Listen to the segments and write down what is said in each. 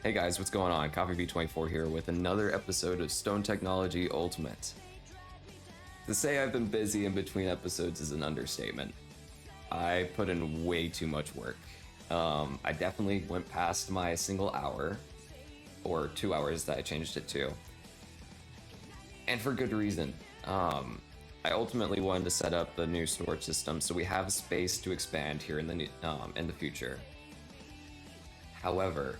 Hey guys, what's going on? CoffeeB24 here with another episode of Stone Technology Ultimate. To say I've been busy in between episodes is an understatement. I put in way too much work. I definitely went past my single hour, or 2 hours that I changed it to, and for good reason. I ultimately wanted to set up the new storage system so we have space to expand here in the future. However,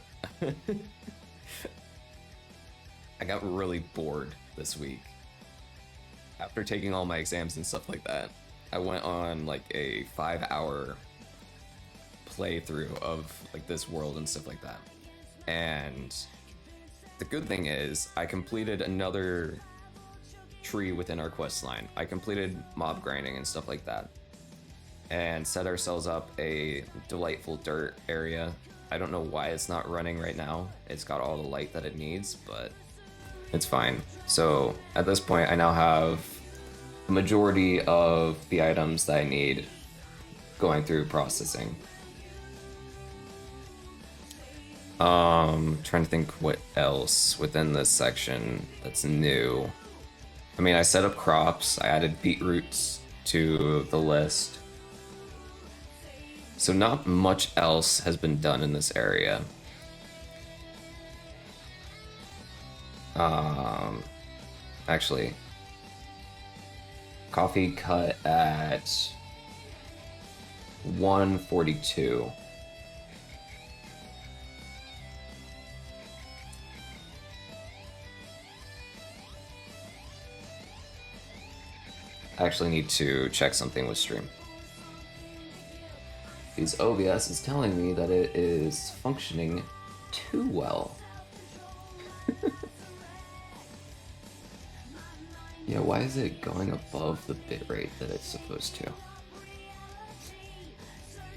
I got really bored this week. After taking all my exams and stuff like that, I went on like a 5-hour playthrough of like this world and stuff like that. And the good thing is I completed another tree within our quest line. I completed mob grinding and stuff like that, and set ourselves up a delightful dirt area. I don't know why it's not running right now. It's got all the light that it needs, but it's fine. So at this point, I now have the majority of the items that I need going through processing. Trying to think what else within this section that's new. I mean, I set up crops, I added beetroots to the list. So not much else has been done in this area. Actually, coffee cut at 142. I actually need to check something with stream. Because OBS is telling me that it is functioning too well. Yeah, why is it going above the bitrate that it's supposed to?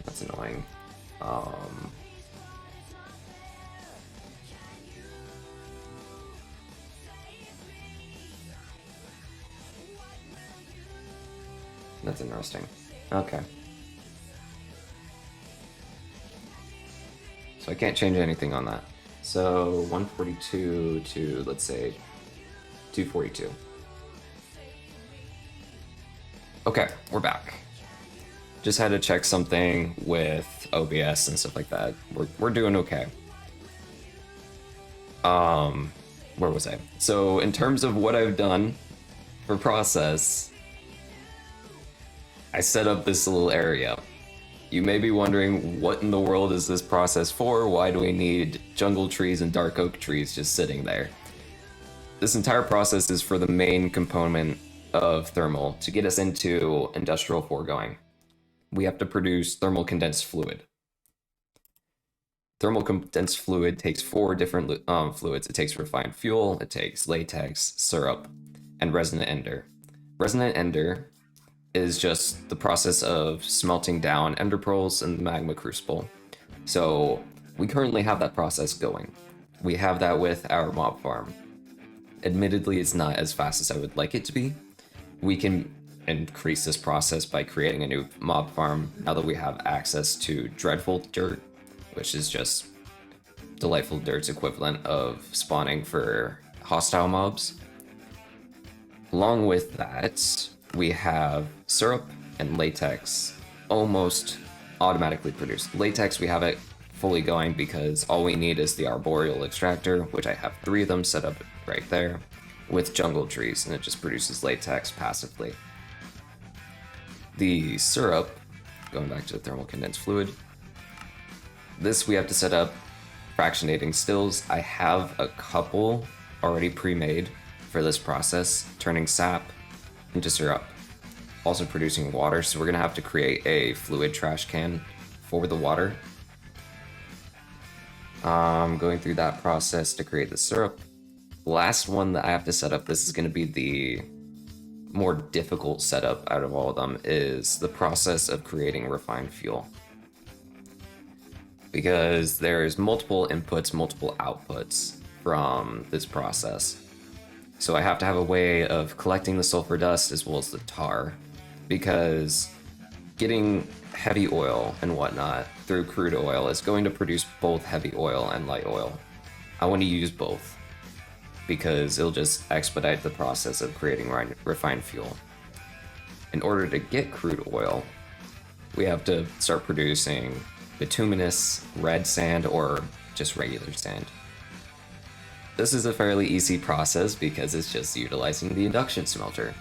That's annoying. That's interesting. Okay. So I can't change anything on that. So 142 to, let's say, 242. Okay, we're back. Just had to check something with OBS and stuff like that. We're doing okay. Where was I? So in terms of what I've done for process, I set up this little area. You may be wondering, what in the world is this process for? Why do we need jungle trees and dark oak trees just sitting there? This entire process is for the main component of thermal to get us into Industrial Foregoing. We have to produce thermal condensed fluid. Thermal condensed fluid takes 4 different fluids. It takes refined fuel, it takes latex, syrup, and resonant ender. Resonant ender is just the process of smelting down ender pearls in the magma crucible. So we currently have that process going. We have that with our mob farm. Admittedly, it's not as fast as I would like it to be. We can increase this process by creating a new mob farm now that we have access to Dreadful Dirt, which is just Delightful Dirt's equivalent of spawning for hostile mobs. Along with that, we have syrup and latex almost automatically produced. Latex, we have it fully going because all we need is the arboreal extractor, which I have 3 of them set up right there, with jungle trees, and it just produces latex passively. The syrup, going back to the thermal condensed fluid, this we have to set up fractionating stills. I have a couple already pre-made for this process, turning sap into syrup, also producing water, so we're gonna have to create a fluid trash can for the water. Going through that process to create the syrup. Last one that I have to set up, this is gonna be the more difficult setup out of all of them, is the process of creating refined fuel. Because there's multiple inputs, multiple outputs from this process. So I have to have a way of collecting the sulfur dust as well as the tar, because getting heavy oil and whatnot through crude oil is going to produce both heavy oil and light oil. I want to use both because it'll just expedite the process of creating refined fuel. In order to get crude oil, we have to start producing bituminous red sand or just regular sand. This is a fairly easy process because it's just utilizing the induction smelter.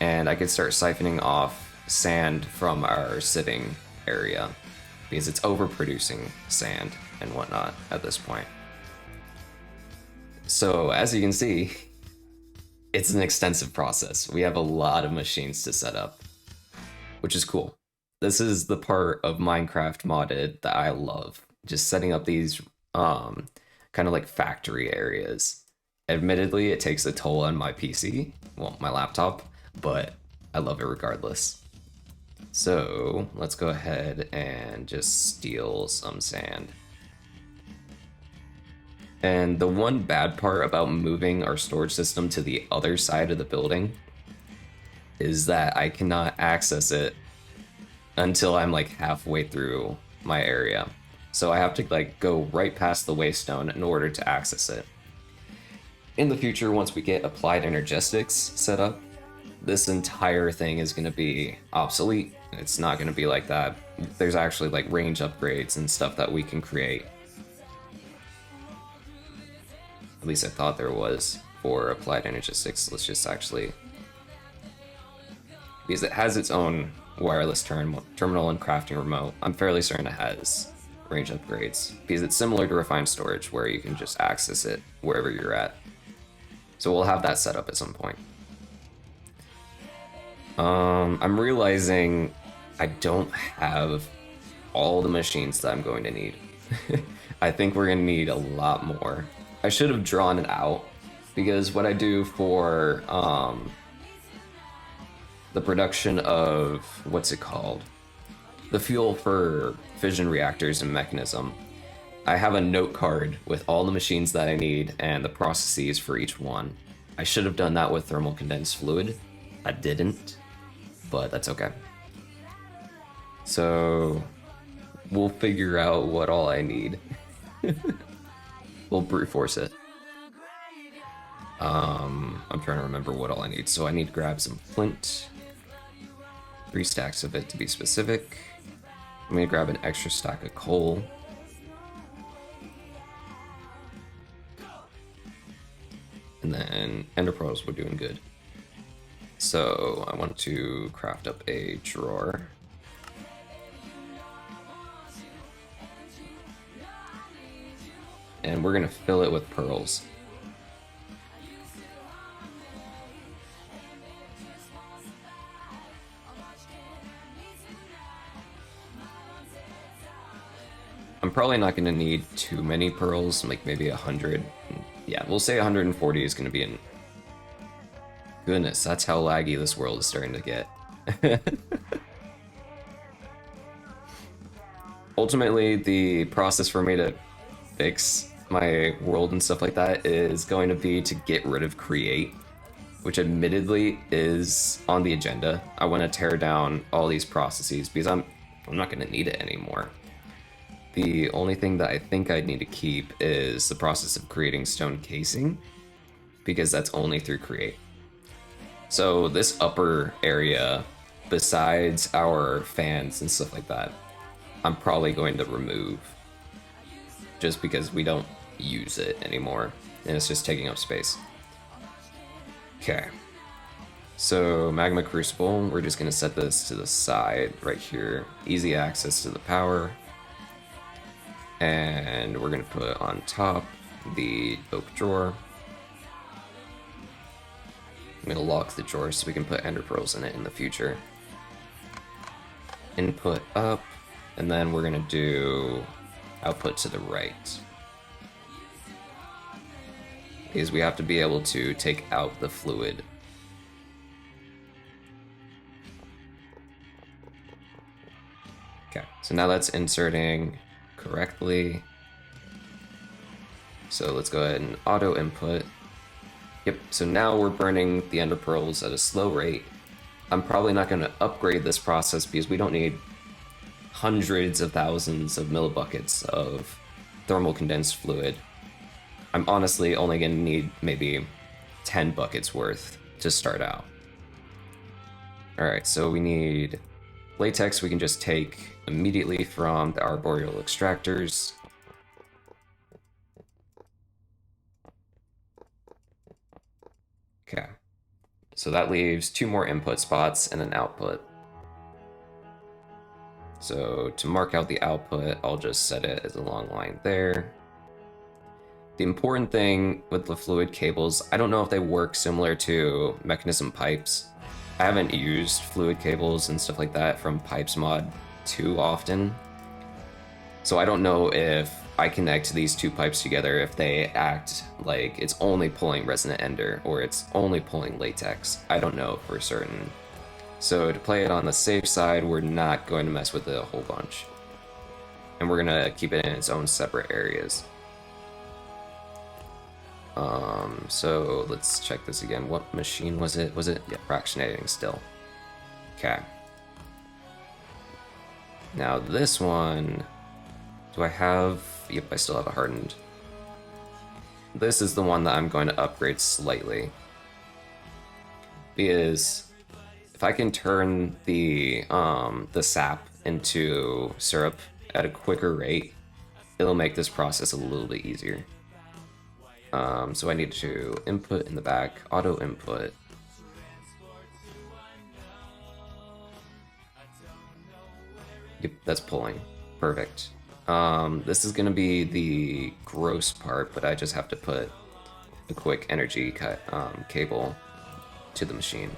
And I could start siphoning off sand from our sitting area because it's overproducing sand and whatnot at this point. So as you can see, it's an extensive process. We have a lot of machines to set up, which is cool. This is the part of Minecraft modded that I love. Just setting up these kind of like factory areas. Admittedly, it takes a toll on my PC, well, my laptop, but I love it regardless. So let's go ahead and just steal some sand. And the one bad part about moving our storage system to the other side of the building is that I cannot access it until I'm like halfway through my area. So I have to like go right past the waystone in order to access it. In the future, once we get applied energetics set up, this entire thing is going to be obsolete. It's not going to be like that. There's actually like range upgrades and stuff that we can create. At least I thought there was for applied energetics. Let's just actually, because it has its own wireless terminal and crafting remote, I'm fairly certain it has range upgrades because it's similar to refined storage where you can just access it wherever you're at. So we'll have that set up at some point. I'm realizing I don't have all the machines that I'm going to need. I think we're going to need a lot more. I should have drawn it out because what I do for the production of, what's it called? The fuel for fission reactors and mechanism. I have a note card with all the machines that I need and the processes for each one. I should have done that with thermal condensed fluid. I didn't, but that's okay. So we'll figure out what all I need. We'll brute force it. I'm trying to remember what all I need. So I need to grab some flint. 3 stacks of it to be specific. I'm gonna grab an extra stack of coal. And then ender pearls, we're doing good. So I want to craft up a drawer. And we're gonna fill it with pearls. I'm probably not gonna need too many pearls, like maybe 100. Yeah, we'll say 140 is gonna be in. Goodness, that's how laggy this world is starting to get. Ultimately, the process for me to fix my world and stuff like that is going to be to get rid of create, which admittedly is on the agenda. I want to tear down all these processes because I'm not going to need it anymore. The only thing that I think I'd need to keep is the process of creating stone casing, because that's only through create. So this upper area, besides our fans and stuff like that, I'm probably going to remove, just because we don't use it anymore, and it's just taking up space. Okay. So magma crucible, we're just gonna set this to the side right here. Easy access to the power. And we're gonna put on top the oak drawer. I'm gonna lock the drawer so we can put ender pearls in it in the future. Input up, and then we're gonna do output to the right. Because we have to be able to take out the fluid. Okay, so now that's inserting correctly. So let's go ahead and auto input. Yep, so now we're burning the ender pearls at a slow rate. I'm probably not going to upgrade this process because we don't need hundreds of thousands of millibuckets of thermal condensed fluid. I'm honestly only gonna need maybe 10 buckets worth to start out. Alright, so we need latex we can just take immediately from the arboreal extractors. Okay, so that leaves 2 more input spots and an output. So to mark out the output, I'll just set it as a long line there. The important thing with the fluid cables, I don't know if they work similar to mechanism pipes. I haven't used fluid cables and stuff like that from Pipes mod too often. So I don't know if I connect these 2 pipes together, if they act like it's only pulling resonant ender or it's only pulling latex. I don't know for certain. So to play it on the safe side, we're not going to mess with it a whole bunch. And we're gonna keep it in its own separate areas. So let's check this again. What machine was it? Was it? Yeah, fractionating still. Okay. Now this one, do I have? Yep, I still have a hardened. This is the one that I'm going to upgrade slightly. Because if I can turn the sap into syrup at a quicker rate, it'll make this process a little bit easier. So I need to input in the back, auto input. Yep, that's pulling. Perfect. This is gonna be the gross part, but I just have to put a quick energy cut cable to the machine.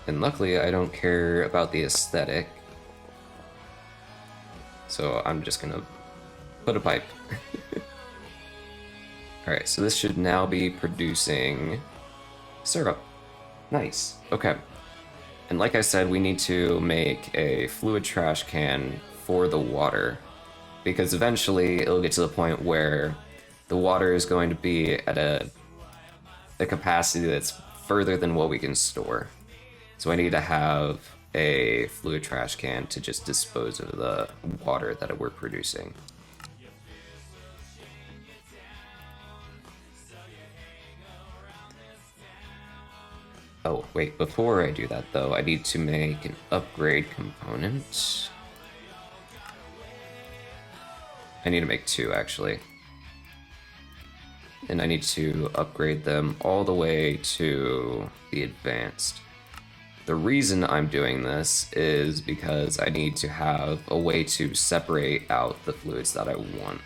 And luckily, I don't care about the aesthetic. So I'm just gonna put a pipe. Alright, so this should now be producing syrup. Nice. Okay. And like I said, we need to make a fluid trash can for the water. Because eventually it'll get to the point where the water is going to be at a capacity that's further than what we can store. So I need to have a fluid trash can to just dispose of the water that we're producing. Oh, wait, before I do that though, I need to make an upgrade component. I need to make 2 actually. And I need to upgrade them all the way to the advanced. The reason I'm doing this is because I need to have a way to separate out the fluids that I want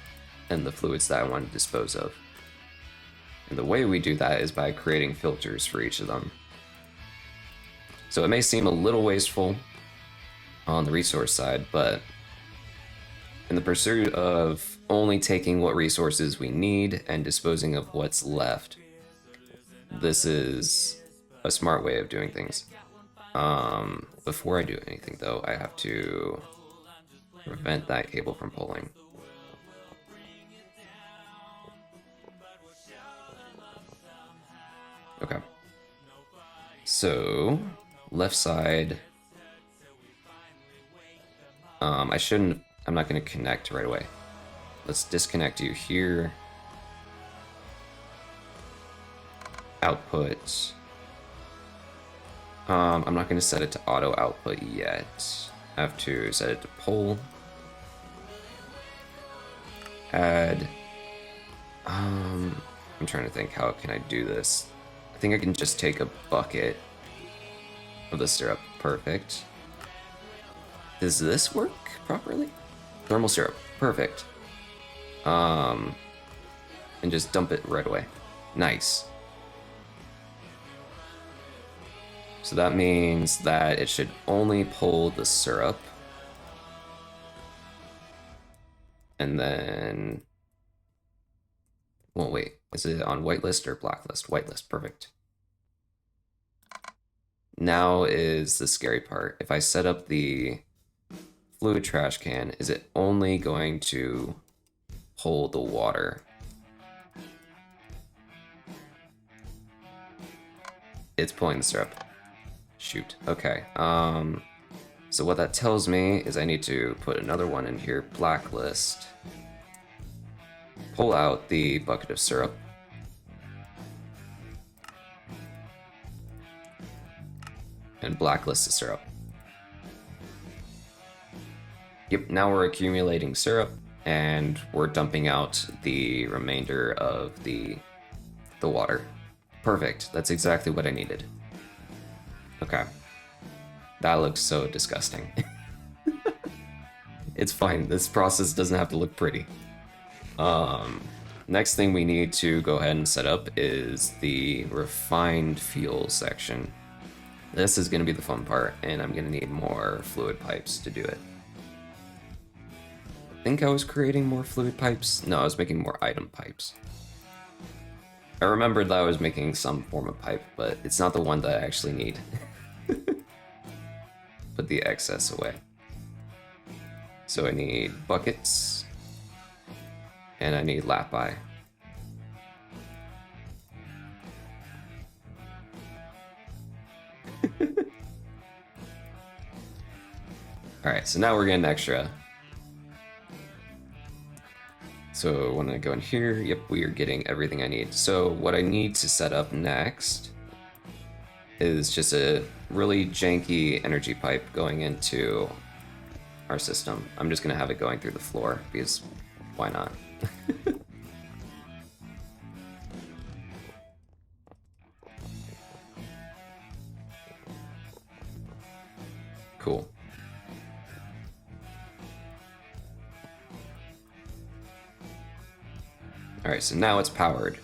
and the fluids that I want to dispose of. And the way we do that is by creating filters for each of them. So it may seem a little wasteful on the resource side, but in the pursuit of only taking what resources we need and disposing of what's left, this is a smart way of doing things. Before I do anything though, I have to prevent that cable from pulling. Okay. So, left side. I'm not gonna connect right away. Let's disconnect you here. Output. I'm not going to set it to auto output yet. I have to set it to pull. Add. I'm trying to think, how can I do this? I think I can just take a bucket of the syrup. Perfect. Does this work properly? Thermal syrup. Perfect. And just dump it right away. Nice. So that means that it should only pull the syrup. And then... Well, wait. Is it on whitelist or blacklist? Whitelist. Perfect. Now is the scary part. If I set up the fluid trash can, is it only going to pull the water? It's pulling the syrup. Shoot. Okay. So So what that tells me is I need to put another one in here, blacklist. Pull out the bucket of syrup. And blacklist the syrup. Yep, now we're accumulating syrup, and we're dumping out the remainder of the water. Perfect, that's exactly what I needed. Okay. That looks so disgusting. It's fine, this process doesn't have to look pretty. Next thing we need to go ahead and set up is the refined fuel section. This is going to be the fun part, and I'm going to need more fluid pipes to do it. I think I was creating more fluid pipes. No, I was making more item pipes. I remembered that I was making some form of pipe, but it's not the one that I actually need. Put the excess away. So I need buckets, and I need lapi. Alright, so now we're getting extra. So when I go in here, yep, we are getting everything I need. So what I need to set up next is just a really janky energy pipe going into our system. I'm just gonna have it going through the floor because why not? Cool. Alright, so now it's powered.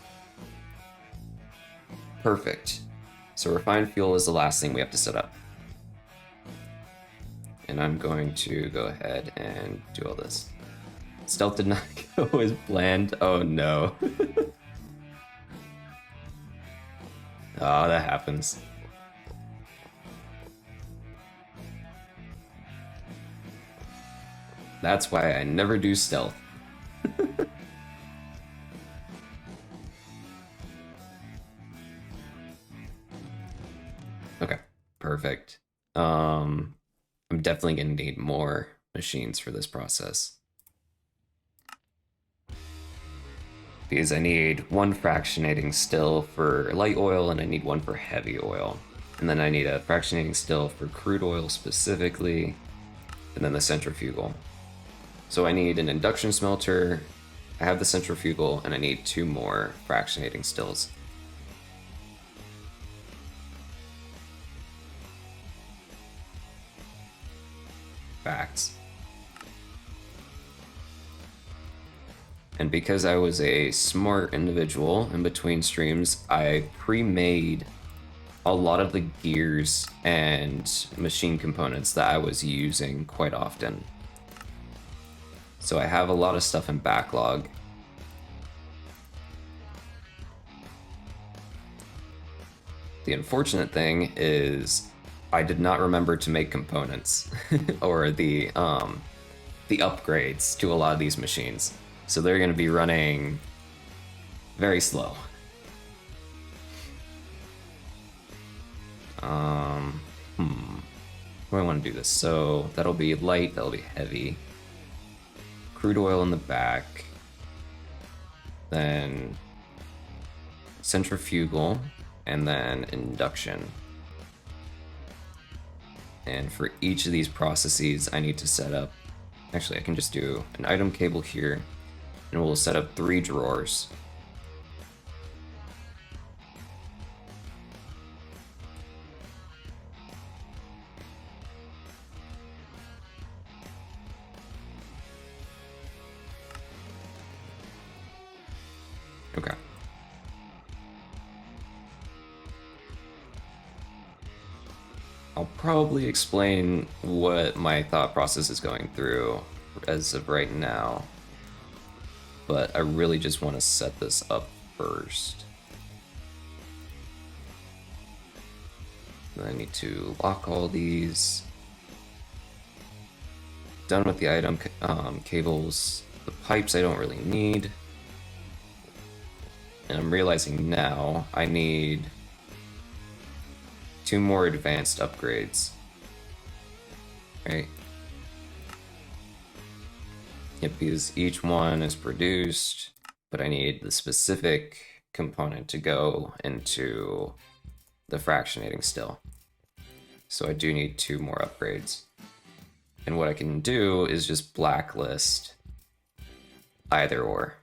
Perfect. So refined fuel is the last thing we have to set up. And I'm going to go ahead and do all this. Stealth did not go as planned. Oh no. Oh, that happens. That's why I never do stealth. Okay, perfect. I'm definitely gonna need more machines for this process. Because I need one fractionating still for light oil, and I need one for heavy oil. And then I need a fractionating still for crude oil specifically, and then the centrifugal. So I need an induction smelter, I have the centrifugal, and I need 2 more fractionating stills. Facts. And because I was a smart individual in between streams, I pre-made a lot of the gears and machine components that I was using quite often. So I have a lot of stuff in backlog. The unfortunate thing is I did not remember to make components or the upgrades to a lot of these machines. So they're going to be running very slow. How do I want to do this? So that'll be light, that'll be heavy. Crude oil in the back. Then centrifugal, and then induction. And for each of these processes, I need to set up, actually I can just do an item cable here, and we'll set up 3 drawers. Okay. I'll probably explain what my thought process is going through as of right now, but I really just want to set this up first. Then I need to lock all these. Done with the item cables. The pipes I don't really need. And I'm realizing now I need 2 more advanced upgrades. right? Yep, because each one is produced, but I need the specific component to go into the fractionating still. So I do need 2 more upgrades. And what I can do is just blacklist either or.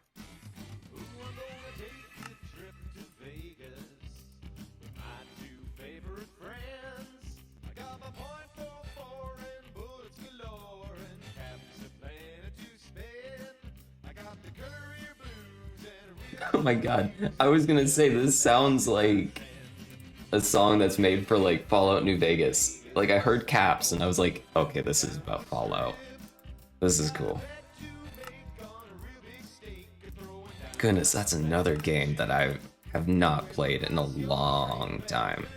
Oh my god, I was gonna say this sounds like a song that's made for like Fallout New Vegas. Like I heard caps and I was like, okay, this is about Fallout. This is cool. Goodness, that's another game that I have not played in a long time.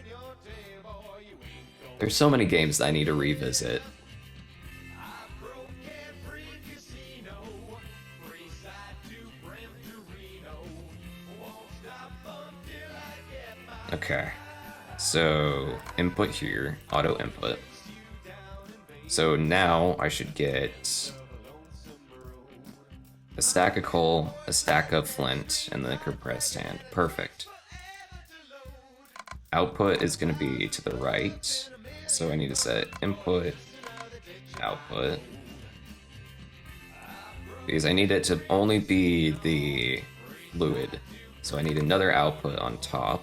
There's so many games that I need to revisit. Okay, so input here, auto input. So now I should get a stack of coal, a stack of flint, and then a compressed sand. Perfect. Output is going to be to the right, so I need to set input, output, because I need it to only be the fluid. So I need another output on top.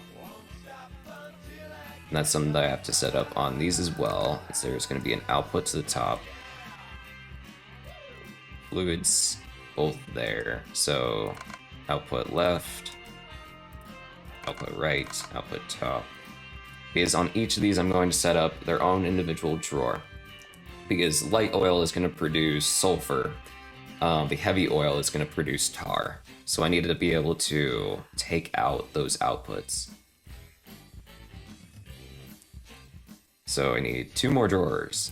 And that's something that I have to set up on these as well. So there's going to be an output to the top. Fluids both there. So output left, output right, output top. Because on each of these I'm going to set up their own individual drawer. Because light oil is going to produce sulfur. The heavy oil is going to produce tar. So I needed to be able to take out those outputs. So I need 2 more drawers,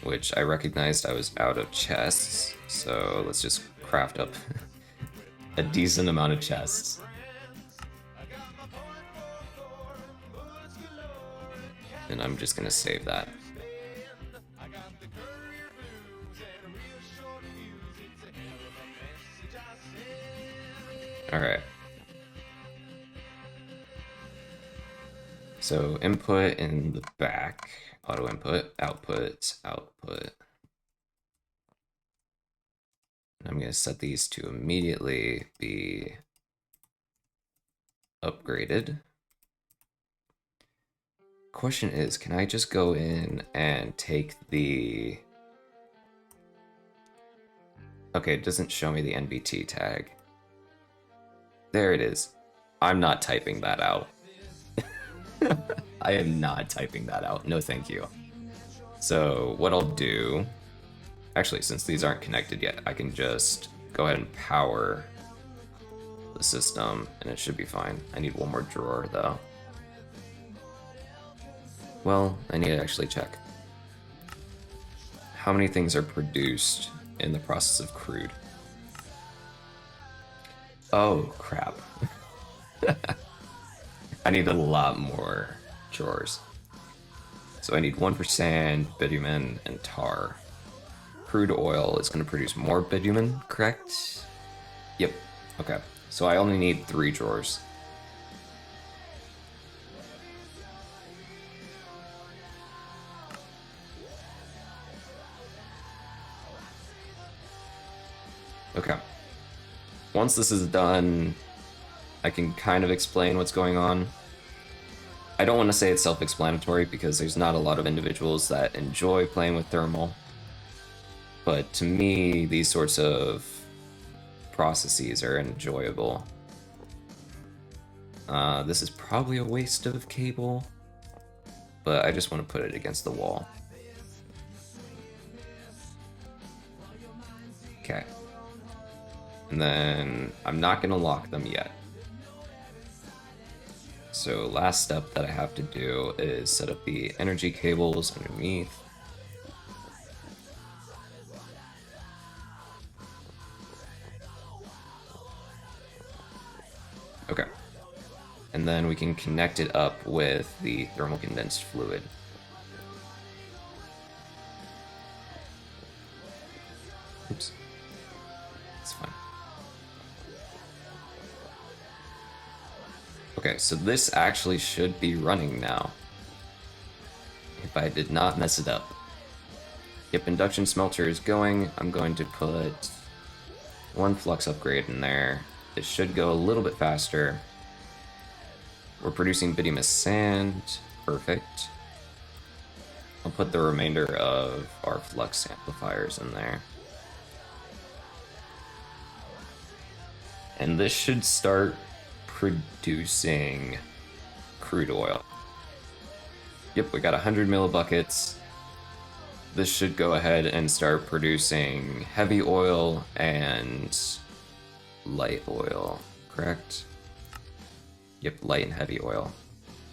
which I recognized I was out of chests. So let's just craft up a decent amount of chests. And I'm just gonna save that. All right. So input in the back, auto input, output, output. And I'm going to set these to immediately be upgraded. Question is, can I just go in and take the... Okay, it doesn't show me the NBT tag. There it is. I'm not typing that out. I am not typing that out. No, thank you. So what I'll do... Actually, since these aren't connected yet, I can just go ahead and power the system, and it should be fine. I need 1 more drawer, though. Well, I need to actually check. How many things are produced in the process of crude? Oh, crap. I need a lot more drawers. So I need 1% bitumen and tar. Crude oil is going to produce more bitumen, correct? Yep. Okay. So I only need 3 drawers. Okay. Once this is done, I can kind of explain what's going on. I don't want to say it's self-explanatory because there's not a lot of individuals that enjoy playing with thermal. But to me, these sorts of processes are enjoyable. This is probably a waste of cable, but I just want to put it against the wall. Okay. And then I'm not going to lock them yet. So last step that I have to do is set up the energy cables underneath. Okay. And then we can connect it up with the thermal condensed fluid. Oops. It's fine. Okay, so this actually should be running now. If I did not mess it up. Yep, induction smelter is going. I'm going to put one flux upgrade in there. It should go a little bit faster. We're producing bituminous sand. Perfect. I'll put the remainder of our flux amplifiers in there. And this should start producing crude oil. Yep, we got 100 millibuckets. This should go ahead and start producing heavy oil and light oil, correct? Yep, light and heavy oil.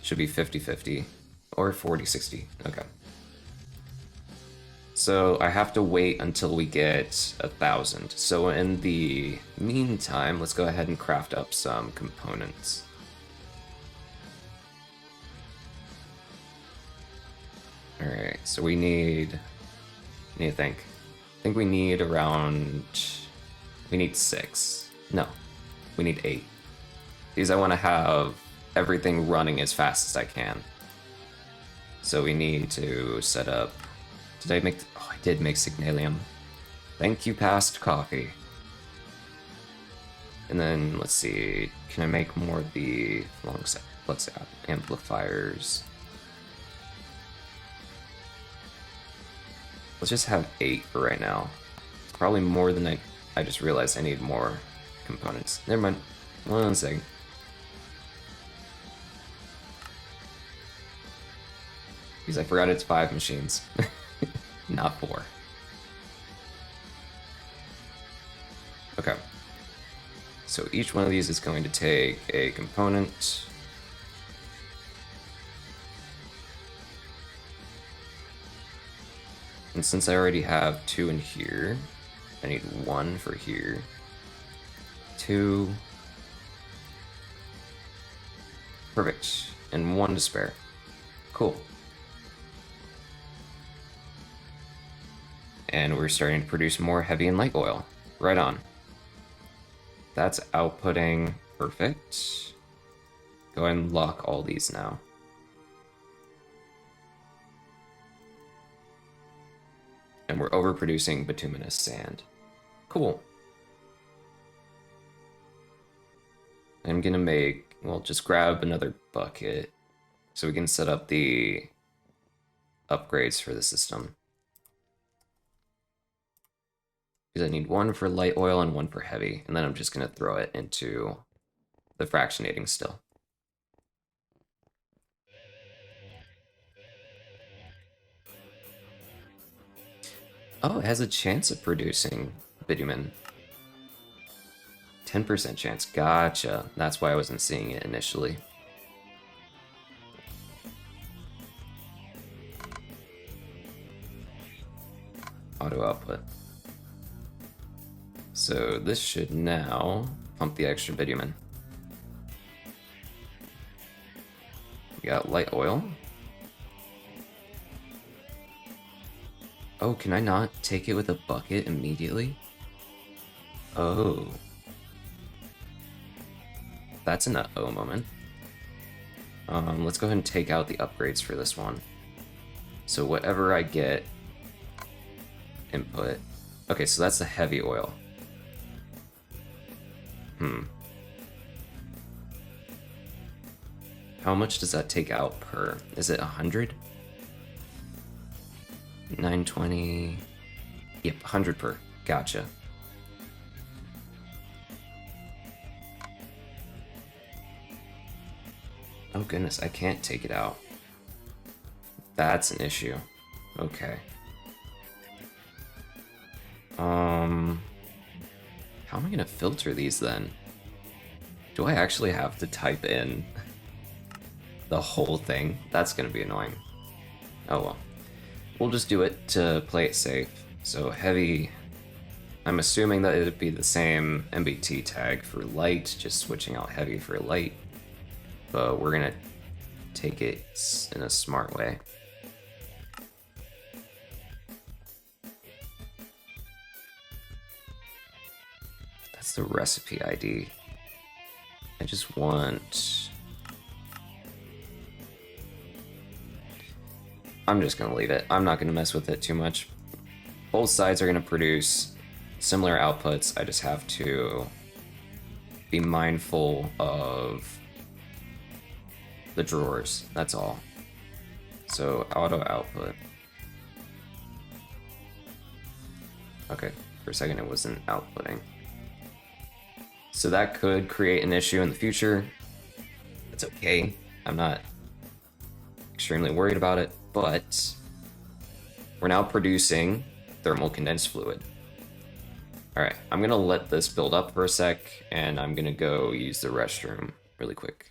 Should be 50-50 or 40-60, okay. So I have to wait until we get 1,000. So in the meantime, let's go ahead and craft up some components. Alright, so we need to think. I think we need around... We need 6. No, we need 8. Because I want to have everything running as fast as I can. So we need to set up... Did I make... Oh, I did make Signalium. Thank you, past coffee. And then, let's see... Can I make more of the flux amplifiers? Let's just have 8 for right now. It's probably more than I just realized I need more components. Never mind. One second. Because I forgot it's 5 machines. Not 4. Okay. So each one of these is going to take a component. And since I already have 2 in here, I need 1 for here. 2. Perfect. And 1 to spare. Cool. And we're starting to produce more heavy and light oil. Right on. That's outputting perfect. Go ahead and lock all these now. And we're overproducing bituminous sand. Cool. I'm gonna make, well, just grab another bucket so we can set up the upgrades for the system. Because I need 1 for light oil and 1 for heavy, and then I'm just gonna throw it into the fractionating still. Oh, it has a chance of producing bitumen. 10% chance. Gotcha. That's why I wasn't seeing it initially. Auto output. So this should now pump the extra bitumen. We got light oil. Oh, can I not take it with a bucket immediately? Oh. That's an uh-oh moment. Let's go ahead and take out the upgrades for this one. So whatever I get... Input. Okay, so that's the heavy oil. How much does that take out per? Is it 100? 920. Yep, 100 per. Gotcha. Oh goodness, I can't take it out. That's an issue. Okay. How am I gonna filter these then? Do I actually have to type in the whole thing? That's gonna be annoying. Oh well. We'll just do it to play it safe. So heavy, I'm assuming that it'd be the same MBT tag for light, just switching out heavy for light. But we're gonna take it in a smart way. That's the recipe ID. I just want... I'm just gonna leave it. I'm not gonna mess with it too much. Both sides are gonna produce similar outputs. I just have to be mindful of the drawers, that's all. So auto output. Okay, for a second it wasn't outputting. So that could create an issue in the future. It's okay. I'm not extremely worried about it, but we're now producing thermal condensed fluid. All right, I'm gonna let this build up for a sec, and I'm gonna go use the restroom really quick.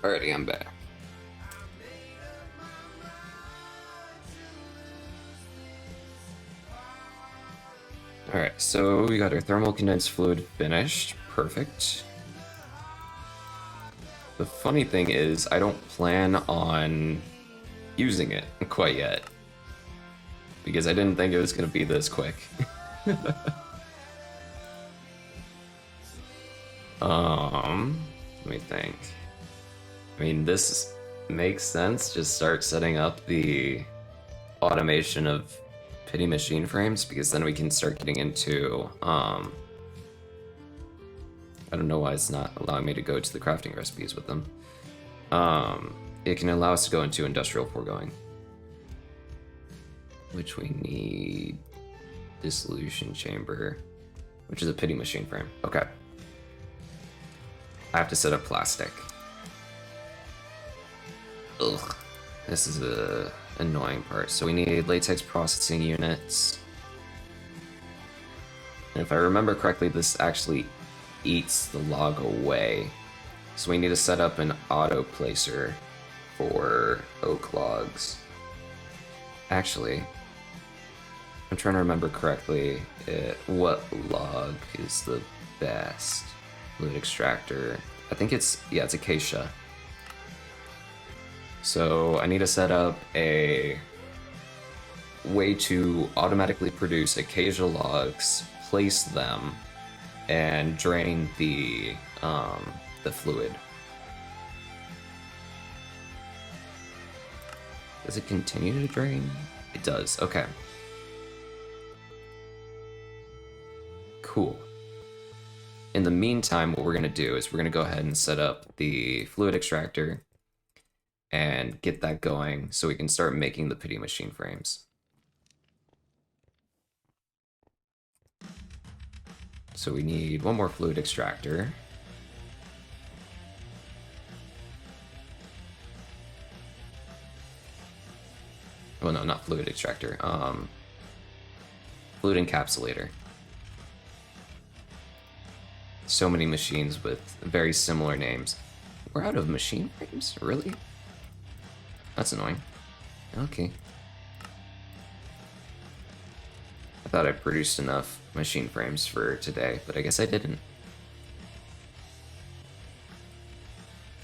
Alrighty, I'm back. Alright, so we got our thermal condensed fluid finished. Perfect. The funny thing is, I don't plan on using it quite yet, because I didn't think it was going to be this quick. Let me think. I mean, this makes sense. Just start setting up the automation of pity machine frames, because then we can start getting into, I don't know why it's not allowing me to go to the crafting recipes with them. It can allow us to go into Industrial Foregoing, which we need dissolution chamber, which is a pity machine frame. Okay. I have to set up plastic. Ugh. This is the annoying part. So we need latex processing units. And if I remember correctly, this actually eats the log away. So we need to set up an auto placer for oak logs. Actually, I'm trying to remember correctly what log is the best. Fluid extractor. I think it's, yeah, it's acacia. So I need to set up a way to automatically produce acacia logs, place them, and drain the fluid. Does it continue to drain? It does, okay. Cool. In the meantime, what we're gonna do is we're gonna go ahead and set up the fluid extractor and get that going so we can start making the pity machine frames. So we need one more fluid extractor. Well, no, not fluid extractor. Fluid encapsulator. So many machines with very similar names. We're out of machine frames? Really? That's annoying. Okay. I thought I produced enough machine frames for today, but I guess I didn't.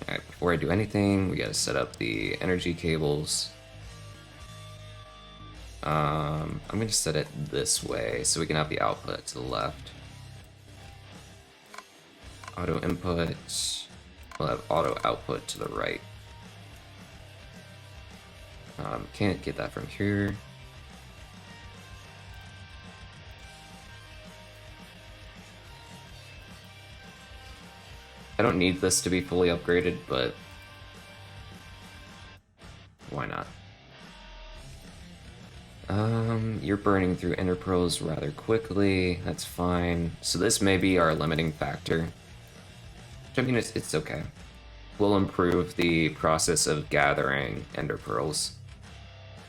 Alright, before I do anything, we gotta set up the energy cables. I'm gonna set it this way so we can have the output to the left. Auto input. We'll have auto output to the right. Can't get that from here. I don't need this to be fully upgraded, but why not? You're burning through ender pearls rather quickly. That's fine. So this may be our limiting factor. I mean, it's okay. We'll improve the process of gathering ender pearls.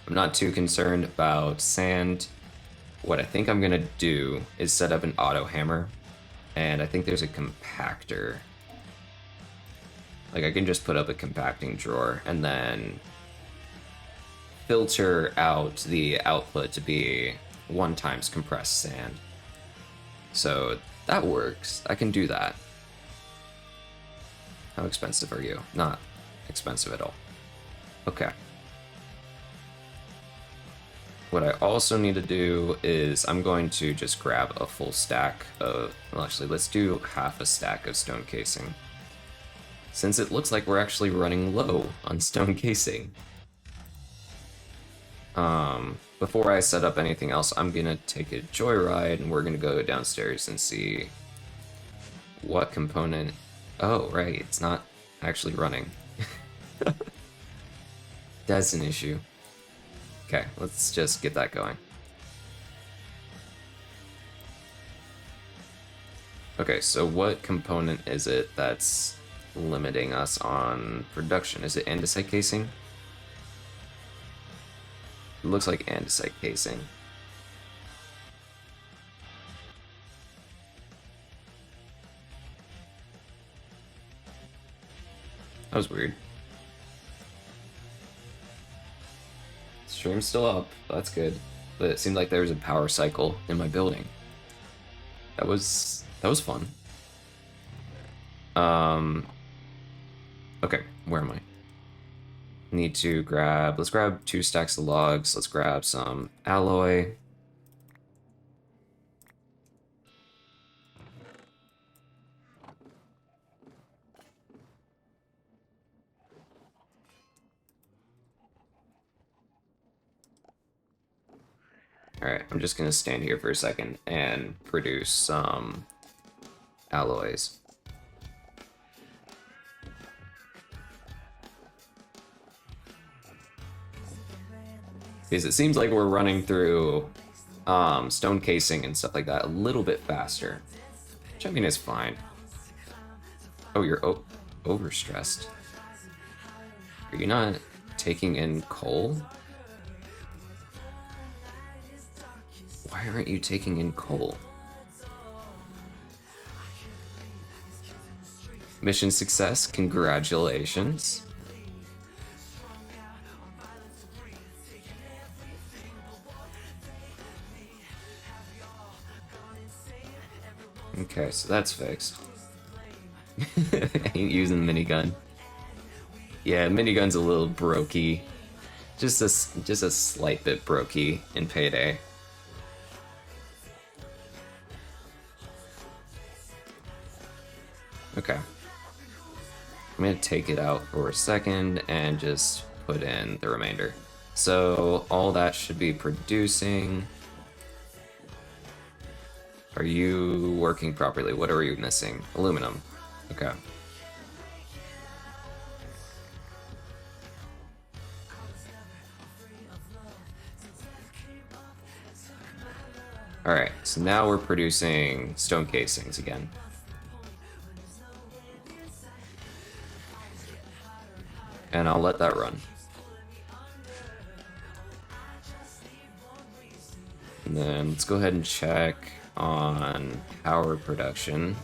I'm not too concerned about sand. What I think I'm gonna do is set up an auto hammer, and I think there's a compactor. Like, I can just put up a compacting drawer and then filter out the output to be 1 times compressed sand. So that works. I can do that. How expensive are you? Not expensive at all. Okay. What I also need to do is I'm going to just grab a full stack of, well, actually, let's do half a stack of stone casing, since it looks like we're actually running low on stone casing. Before I set up anything else, I'm gonna take a joyride and we're gonna go downstairs and see what component. Oh, right, it's not actually running. That's an issue. Okay, let's just get that going. Okay, so what component is it that's limiting us on production? Is it andesite casing? It looks like andesite casing. That was weird. Stream's still up, that's good. But it seemed like there was a power cycle in my building. That was fun. Okay, where am I? Need to grab, let's grab 2 stacks of logs, let's grab some alloy. Alright, I'm just gonna stand here for a second and produce some alloys. Because it seems like we're running through stone casing and stuff like that a little bit faster, which I mean is fine. Oh, you're overstressed. Are you not taking in coal? Why aren't you taking in coal? Mission success, congratulations. Okay, so that's fixed. Ain't using the minigun. Yeah, minigun's a little brokey. Just a slight bit brokey in Payday. Okay. I'm gonna take it out for a second and just put in the remainder. So all that should be producing. Are you working properly? What are you missing? Aluminum. Okay. Alright, so now we're producing stone casings again. And I'll let that run. And then let's go ahead and check on power production.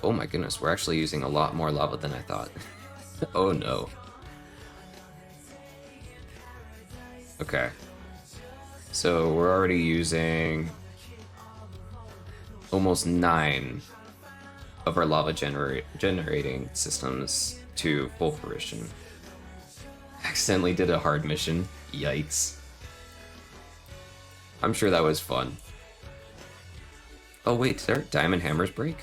Oh my goodness, we're actually using a lot more lava than I thought. Oh no. Okay. So we're already using almost 9 of our lava generating systems to full fruition. Accidentally did a hard mission. Yikes. I'm sure that was fun. Oh wait, did our diamond hammers break?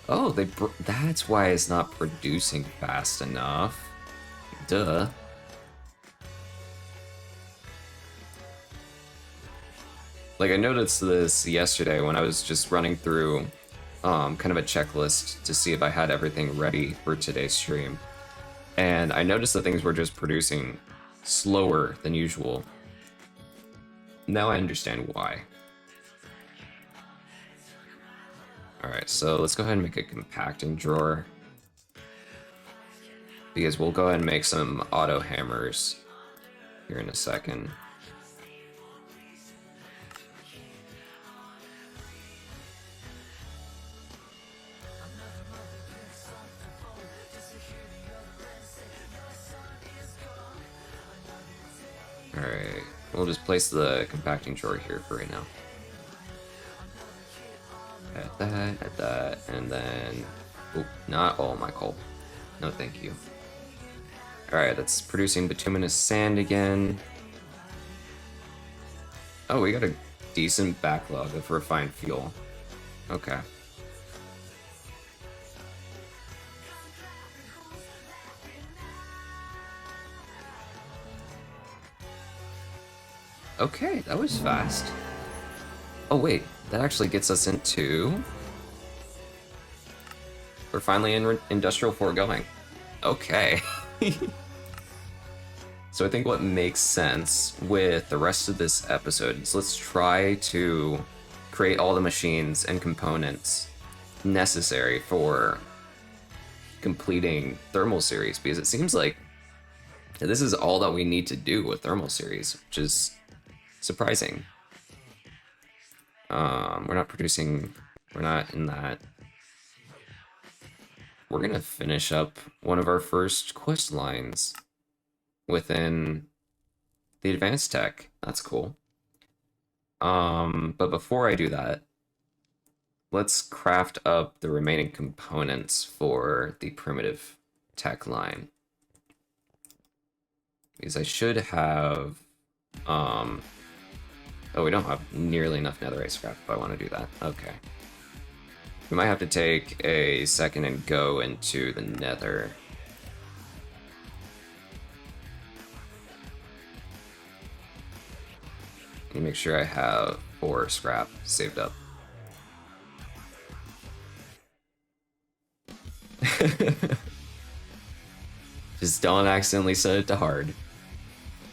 Oh, that's why it's not producing fast enough. Duh. Like, I noticed this yesterday when I was just running through kind of a checklist to see if I had everything ready for today's stream. And I noticed that things were just producing slower than usual. Now I understand why. Alright, so let's go ahead and make a compacting drawer. Because we'll go ahead and make some auto hammers here in a second. Alright, we'll just place the compacting drawer here for right now. Add that, and then... Oh, not all my coal. No thank you. Alright, that's producing bituminous sand again. Oh, we got a decent backlog of refined fuel. Okay. Okay, that was fast. Oh wait, that actually gets us into... We're finally in Industrial Foregoing. Okay. So I think what makes sense with the rest of this episode is let's try to create all the machines and components necessary for completing Thermal Series, because it seems like this is all that we need to do with Thermal Series, which is surprising. We're not in that. We're gonna finish up one of our first quest lines within the advanced tech. That's cool. But before I do that, let's craft up the remaining components for the primitive tech line. Because I should have, oh, we don't have nearly enough netherite scrap if I want to do that. Okay. We might have to take a second and go into the nether. Let me make sure I have 4 scrap saved up. Just don't accidentally set it to hard,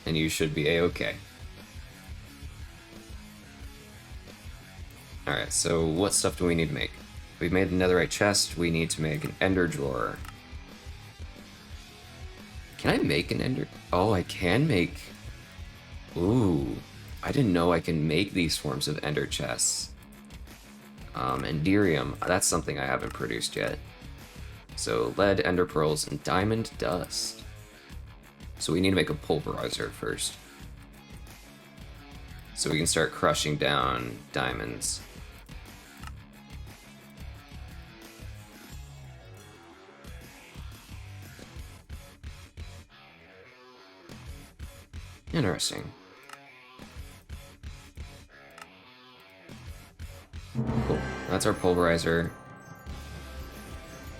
and you should be a-okay. Alright, so what stuff do we need to make? We've made the netherite chest, we need to make an ender drawer. Can I make an ender? Oh, I can make... Ooh, I didn't know I can make these forms of ender chests. Enderium, that's something I haven't produced yet. So lead, ender pearls, and diamond dust. So we need to make a pulverizer first, so we can start crushing down diamonds. Interesting. Cool. That's our pulverizer.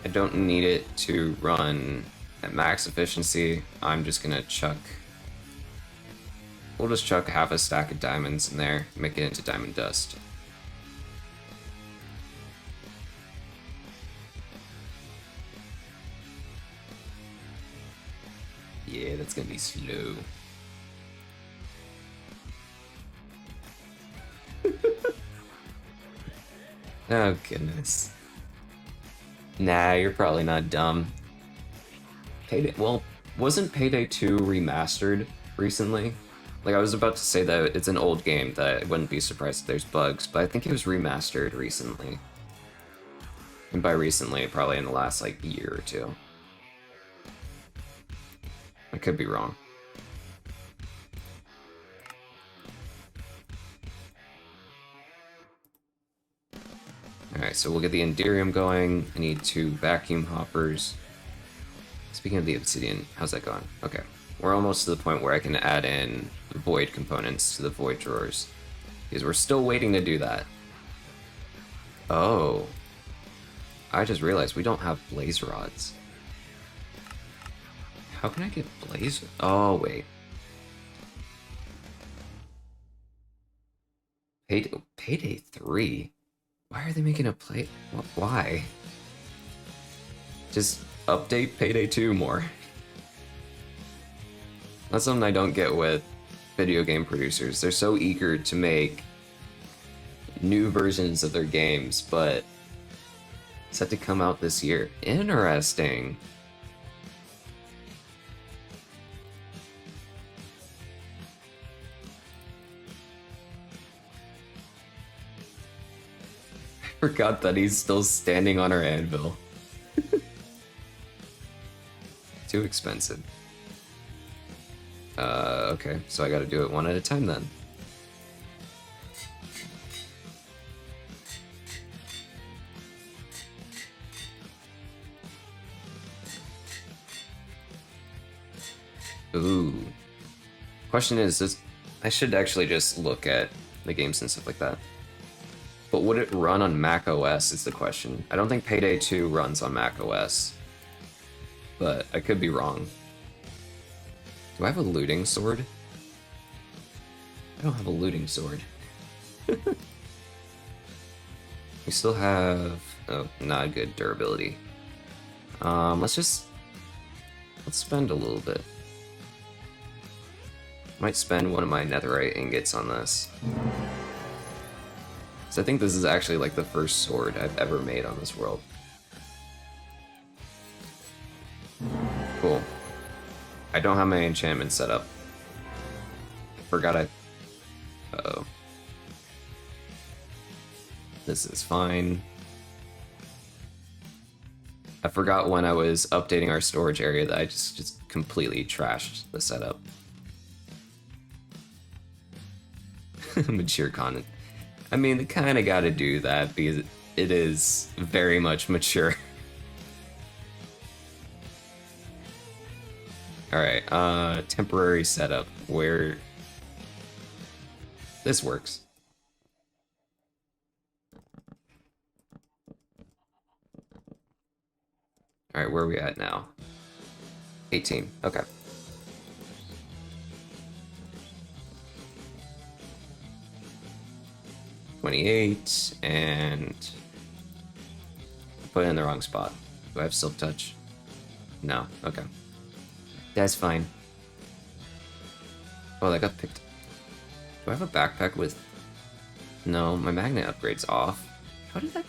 I don't need it to run at max efficiency. I'm just gonna chuck... We'll just chuck half a stack of diamonds in there, make it into diamond dust. Yeah, that's gonna be slow. Oh, goodness. Nah, you're probably not dumb. Payday... Well, wasn't Payday 2 remastered recently? Like, I was about to say that it's an old game, that I wouldn't be surprised if there's bugs, but I think it was remastered recently. And by recently, probably in the last, like, year or two. I could be wrong. Alright, so we'll get the Enderium going. I need 2 vacuum hoppers. Speaking of the obsidian, how's that going? Okay. We're almost to the point where I can add in the void components to the void drawers. Because we're still waiting to do that. Oh. I just realized we don't have blaze rods. How can I get blaze? Oh, wait. Payday 3? Why are they making a play? Why? Just update Payday 2 more. That's something I don't get with video game producers. They're so eager to make new versions of their games, but it's set to come out this year. Interesting. I forgot that he's still standing on our anvil. Too expensive. Okay, so I gotta do it one at a time then. Ooh. Question is, I should actually just look at the games and stuff like that. But would it run on Mac OS is the question. I don't think Payday 2 runs on Mac OS. But I could be wrong. Do I have a looting sword? I don't have a looting sword. We still have... Oh, not good durability. Let's spend a little bit. Might spend one of my netherite ingots on this. So I think this is actually like the first sword I've ever made on this world. Cool. I don't have my enchantment set up. Forgot I... Uh-oh. This is fine. I forgot when I was updating our storage area that I just completely trashed the setup. Mature content. I mean, they kind of got to do that because it is very much mature. Alright, temporary setup, where... This works. Alright, where are we at now? 18, okay. $28, and... put it in the wrong spot. Do I have silk touch? No, okay. That's fine. Oh, that got picked. Do I have a backpack with... No, my magnet upgrade's off. How did that...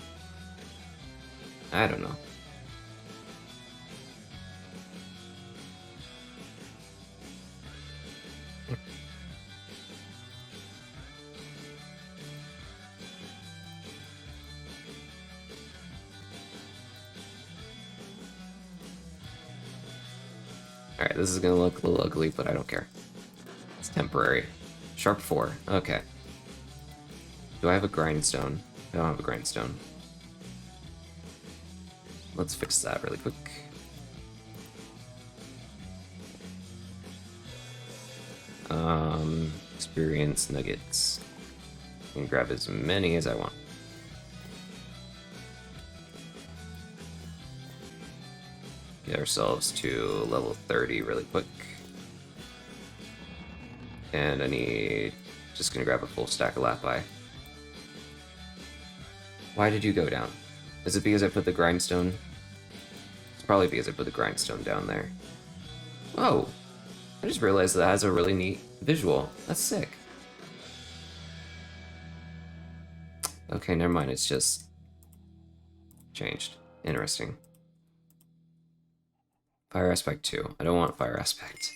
I don't know. Alright, this is gonna look a little ugly, but I don't care. It's temporary. Sharp 4, okay. Do I have a grindstone? I don't have a grindstone. Let's fix that really quick. Experience nuggets. I can grab as many as I want. Get ourselves to level 30 really quick. And I need... just gonna grab a full stack of Lapis. Why did you go down? Is it because I put the grindstone? It's probably because I put the grindstone down there. Oh! I just realized that has a really neat visual. That's sick. Okay, never mind. It's just changed. Interesting. Fire aspect 2. I don't want fire aspect.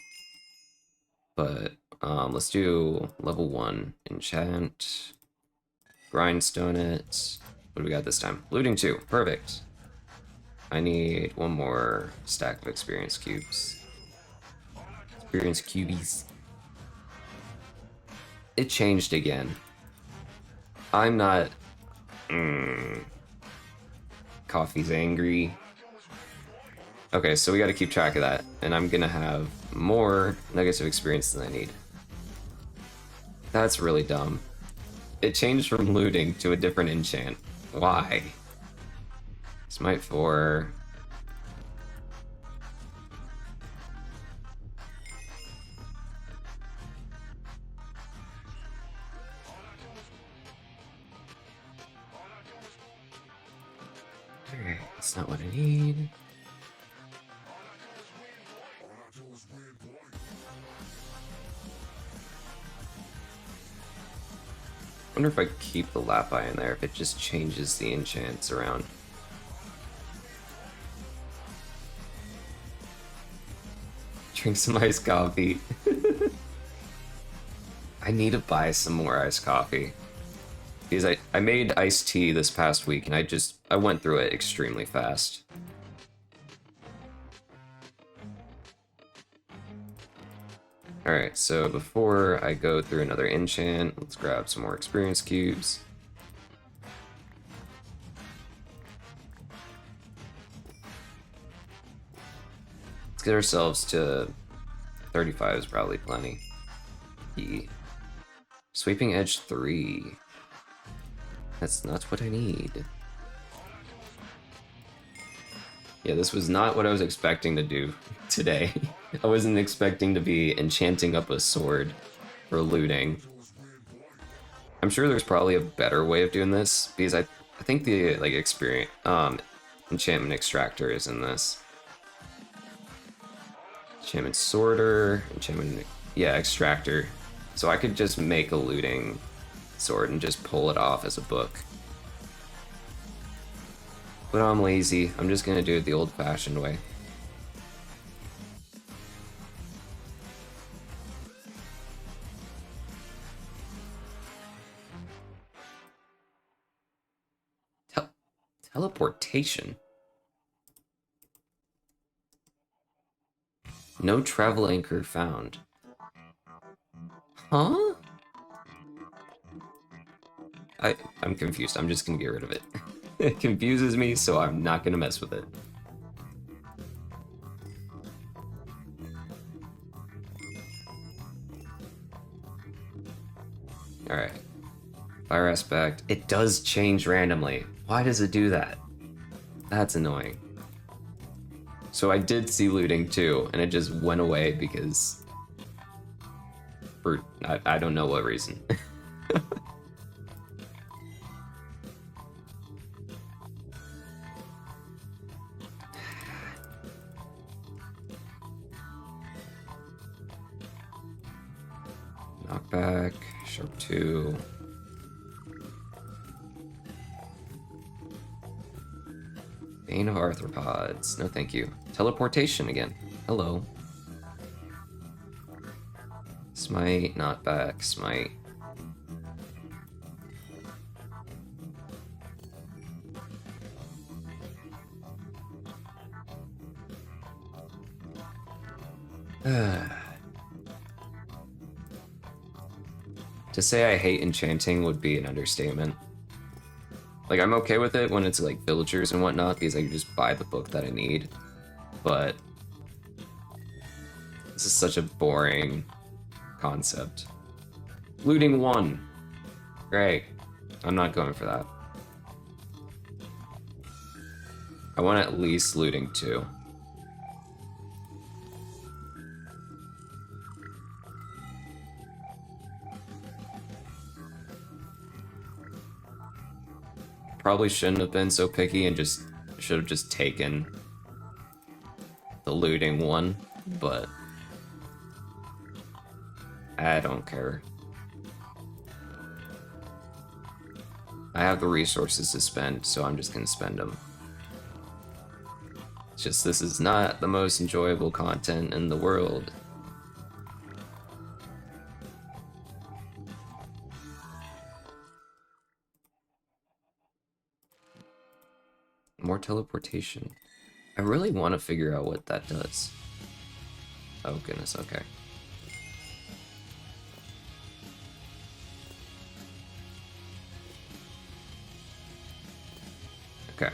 But let's do level 1 enchant. Grindstone it. What do we got this time? Looting 2. Perfect. I need one more stack of experience cubes. Experience cubies. It changed again. I'm not... Coffee's angry. Okay, so we gotta keep track of that. And I'm gonna have more nuggets of experience than I need. That's really dumb. It changed from looting to a different enchant. Why? Smite 4... Okay, that's not what I need. I wonder if I keep the Lapis in there, if it just changes the enchants around. Drink some iced coffee. I need to buy some more iced coffee. Because I made iced tea this past week, and I went through it extremely fast. Alright, so before I go through another enchant, let's grab some more experience cubes. Let's get ourselves to 35 is probably plenty. Sweeping Edge 3. That's not what I need. Yeah, this was not what I was expecting to do today. I wasn't expecting to be enchanting up a sword for looting. I'm sure there's probably a better way of doing this, because I think the experience enchantment extractor is in this. Enchantment sorter, enchantment extractor. So I could just make a looting sword and just pull it off as a book. But I'm lazy. I'm just gonna do it the old-fashioned way. Teleportation? No travel anchor found. Huh? I'm confused. I'm just gonna get rid of it. It confuses me, so I'm not gonna mess with it. Alright. Fire aspect. It does change randomly. Why does it do that? That's annoying. So I did see looting too, and it just went away because... for I don't know what reason. Knockback, sharp 2. Bane of arthropods. No thank you. Teleportation again. Hello. Smite, knockback, smite. To say I hate enchanting would be an understatement. Like, I'm okay with it when it's like villagers and whatnot, because I can just buy the book that I need. But this is such a boring concept. Looting 1. Great. I'm not going for that. I want at least looting 2. Probably shouldn't have been so picky and should have just taken the looting 1, but I don't care. I have the resources to spend, so I'm just gonna spend them. It's just, this is not the most enjoyable content in the world. More teleportation. I really want to figure out what that does. Oh goodness, okay. Okay.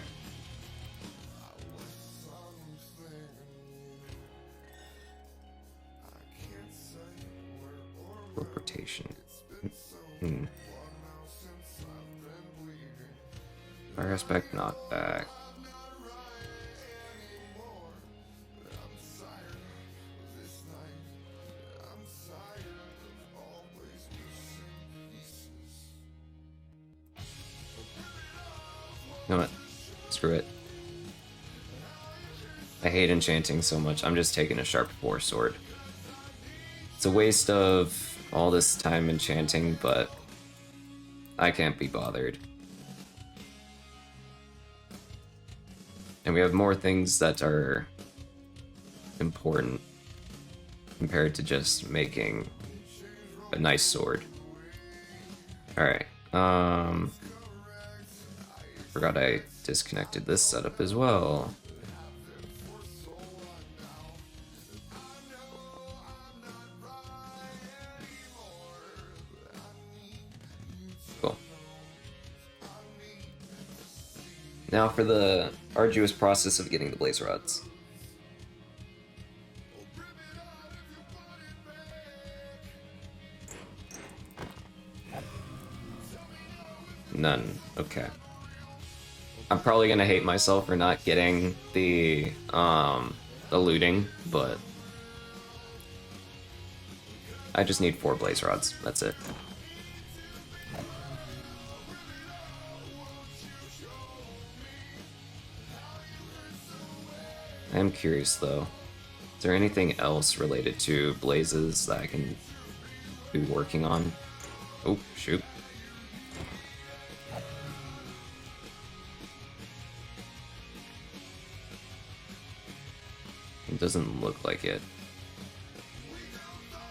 Teleportation. Fire aspect, knockback. You know what? Screw it. I hate enchanting so much. I'm just taking a sharp 4 sword. It's a waste of all this time enchanting, but I can't be bothered. And we have more things that are important compared to just making a nice sword. Alright, forgot I disconnected this setup as well. Cool. Now for the arduous process of getting the blaze rods. None. Okay. I'm probably gonna hate myself for not getting the looting, but I just need 4 blaze rods. That's it. I am curious though. Is there anything else related to blazes that I can be working on? Oh, shoot. It doesn't look like it.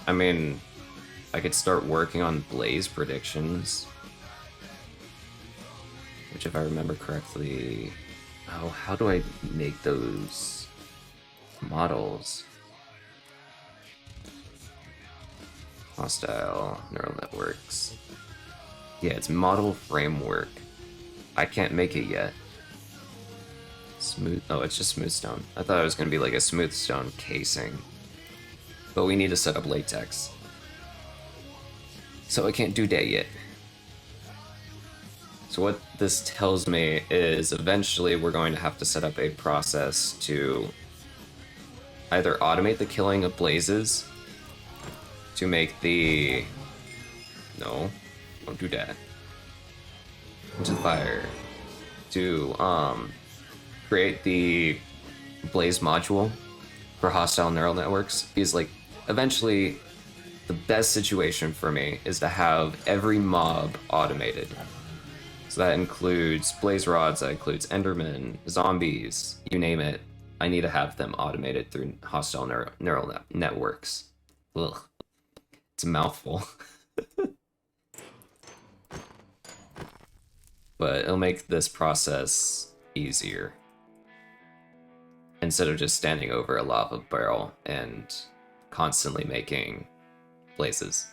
I mean, I could start working on blaze predictions. Which, if I remember correctly... Oh, how do I make those models? Hostile neural networks. Yeah, it's model framework. I can't make it yet. Smooth. Oh, it's just smooth stone. I thought it was going to be like a smooth stone casing. But we need to set up latex. So I can't do that yet. So what this tells me is eventually we're going to have to set up a process to either automate the killing of blazes to make the... No, don't do that. Into the fire. To create the blaze module for hostile neural networks, because like eventually the best situation for me is to have every mob automated. So that includes blaze rods, that includes endermen, zombies, you name it. I need to have them automated through hostile neural networks. Ugh, it's a mouthful. But it'll make this process easier. Instead of just standing over a lava barrel and constantly making blazes.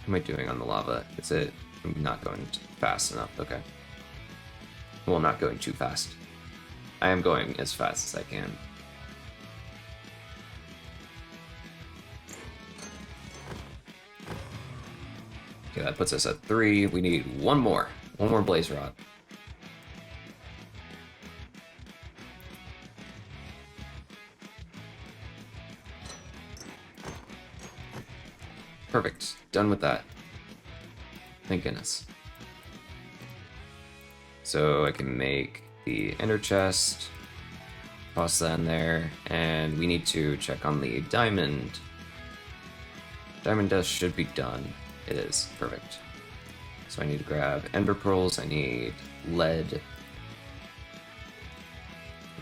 What am I doing on the lava? Is it not going fast enough? Okay. Well, not going too fast. I am going as fast as I can. Okay, that puts us at 3. We need one more. One more blaze rod. Perfect. Done with that. Thank goodness. So I can make the ender chest, toss that in there, and we need to check on the diamond. Diamond dust should be done. It is. Perfect. So I need to grab ender pearls, I need lead.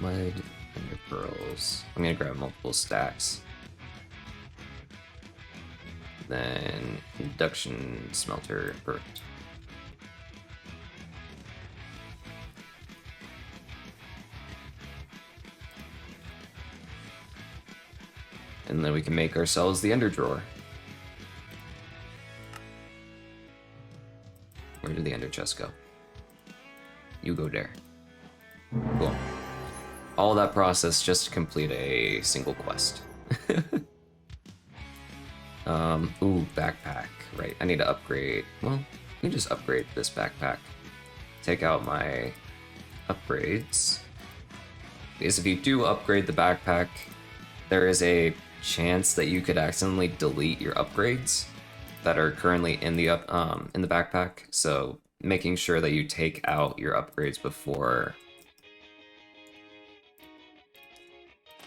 Lead, ender pearls. I'm gonna grab multiple stacks. Then induction smelter. Perfect. And then we can make ourselves the ender drawer. Where did the ender chest go? You go there. Cool. All that process just to complete a single quest. Ooh, backpack. Right, I need to upgrade. Well, let me just upgrade this backpack. Take out my upgrades. Because if you do upgrade the backpack, there is a chance that you could accidentally delete your upgrades that are currently in the backpack. So making sure that you take out your upgrades before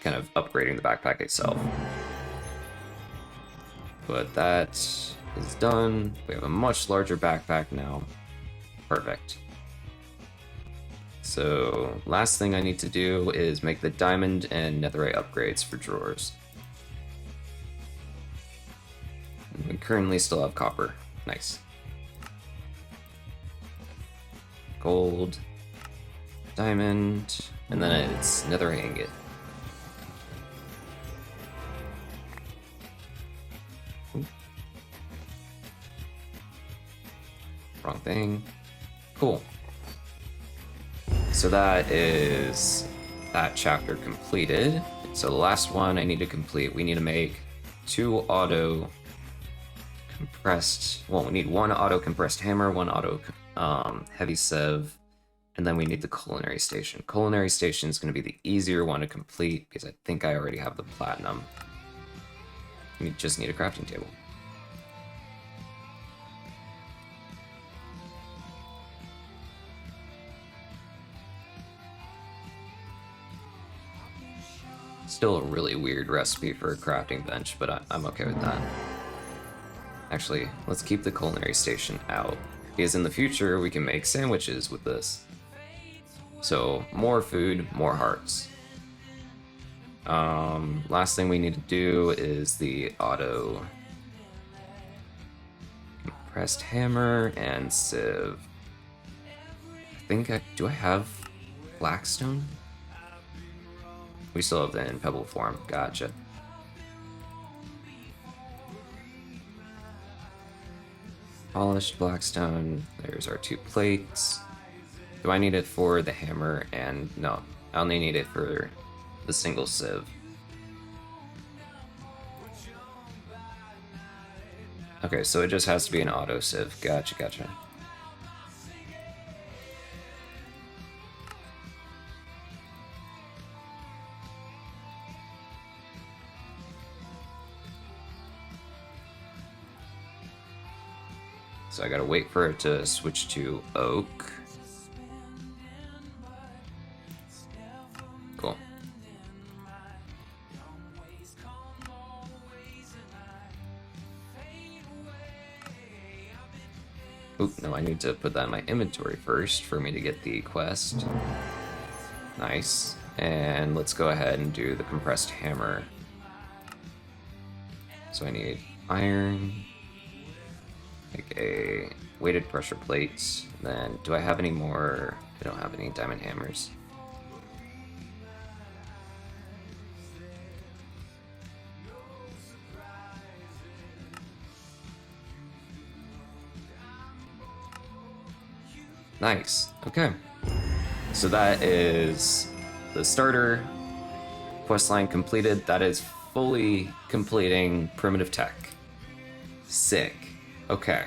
kind of upgrading the backpack itself. But that is done. We have a much larger backpack now. Perfect. So last thing I need to do is make the diamond and netherite upgrades for drawers. And we currently still have copper. Nice. Gold, diamond, and then it's netherite ingot. Ooh. Wrong thing. Cool. So that is that chapter completed. So the last one I need to complete, we need to make 2 auto compressed, well, we need 1 auto compressed hammer, 1 auto heavy sieve, and then we need the culinary station. Culinary station is going to be the easier one to complete because I think I already have the platinum. We just need a crafting table. Still a really weird recipe for a crafting bench, but I'm okay with that. Actually, let's keep the culinary station out, because in the future we can make sandwiches with this. So, more food, more hearts. Last thing we need to do is the auto compressed hammer and sieve. I think do I have blackstone? We still have that in pebble form. Gotcha. Polished blackstone. There's our 2 plates. Do I need it for the hammer? And no, I only need it for the single sieve. Okay, so it just has to be an auto sieve. Gotcha, gotcha. So I gotta wait for it to switch to oak. Cool. Oop, no, I need to put that in my inventory first for me to get the quest. Nice. And let's go ahead and do the compressed hammer. So I need iron. Make a weighted pressure plate. Then, do I have any more? I don't have any diamond hammers. Nice. Okay. So that is the starter questline completed. That is fully completing primitive tech. Sick. Okay.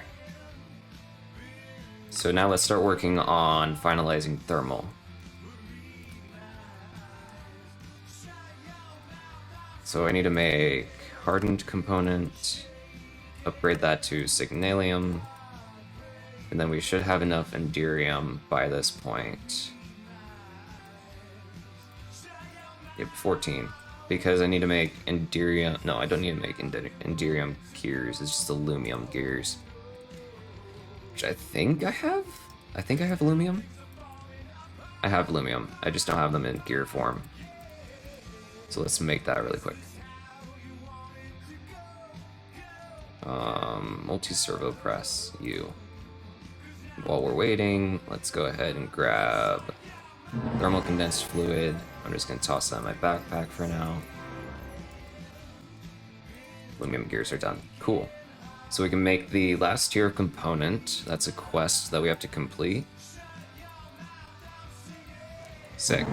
So now let's start working on finalizing thermal. So I need to make hardened component, upgrade that to signalium, and then we should have enough enderium by this point. Yep, 14. Because I need to make enderium. No, I don't need to make enderium gears. It's just aluminum gears. Which I think I have? I think I have aluminum? I have aluminum. I just don't have them in gear form. So let's make that really quick. Multi-servo press, you. While we're waiting, let's go ahead and grab thermal condensed fluid. I'm just gonna toss that in my backpack for now. Aluminum gears are done. Cool. So we can make the last tier of component. That's a quest that we have to complete. Sick.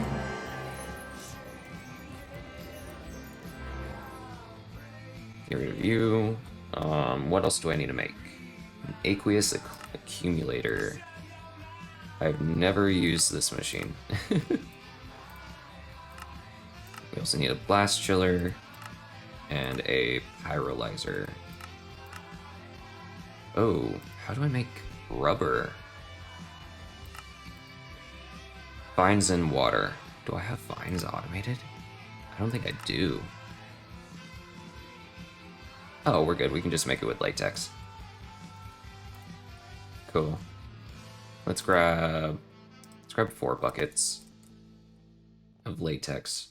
Get rid of you. What else do I need to make? An aqueous accumulator. I've never used this machine. We also need a blast chiller and a pyrolyzer. Oh, how do I make rubber? Vines and water. Do I have vines automated? I don't think I do. Oh, we're good. We can just make it with latex. Cool. Let's grab 4 buckets of latex.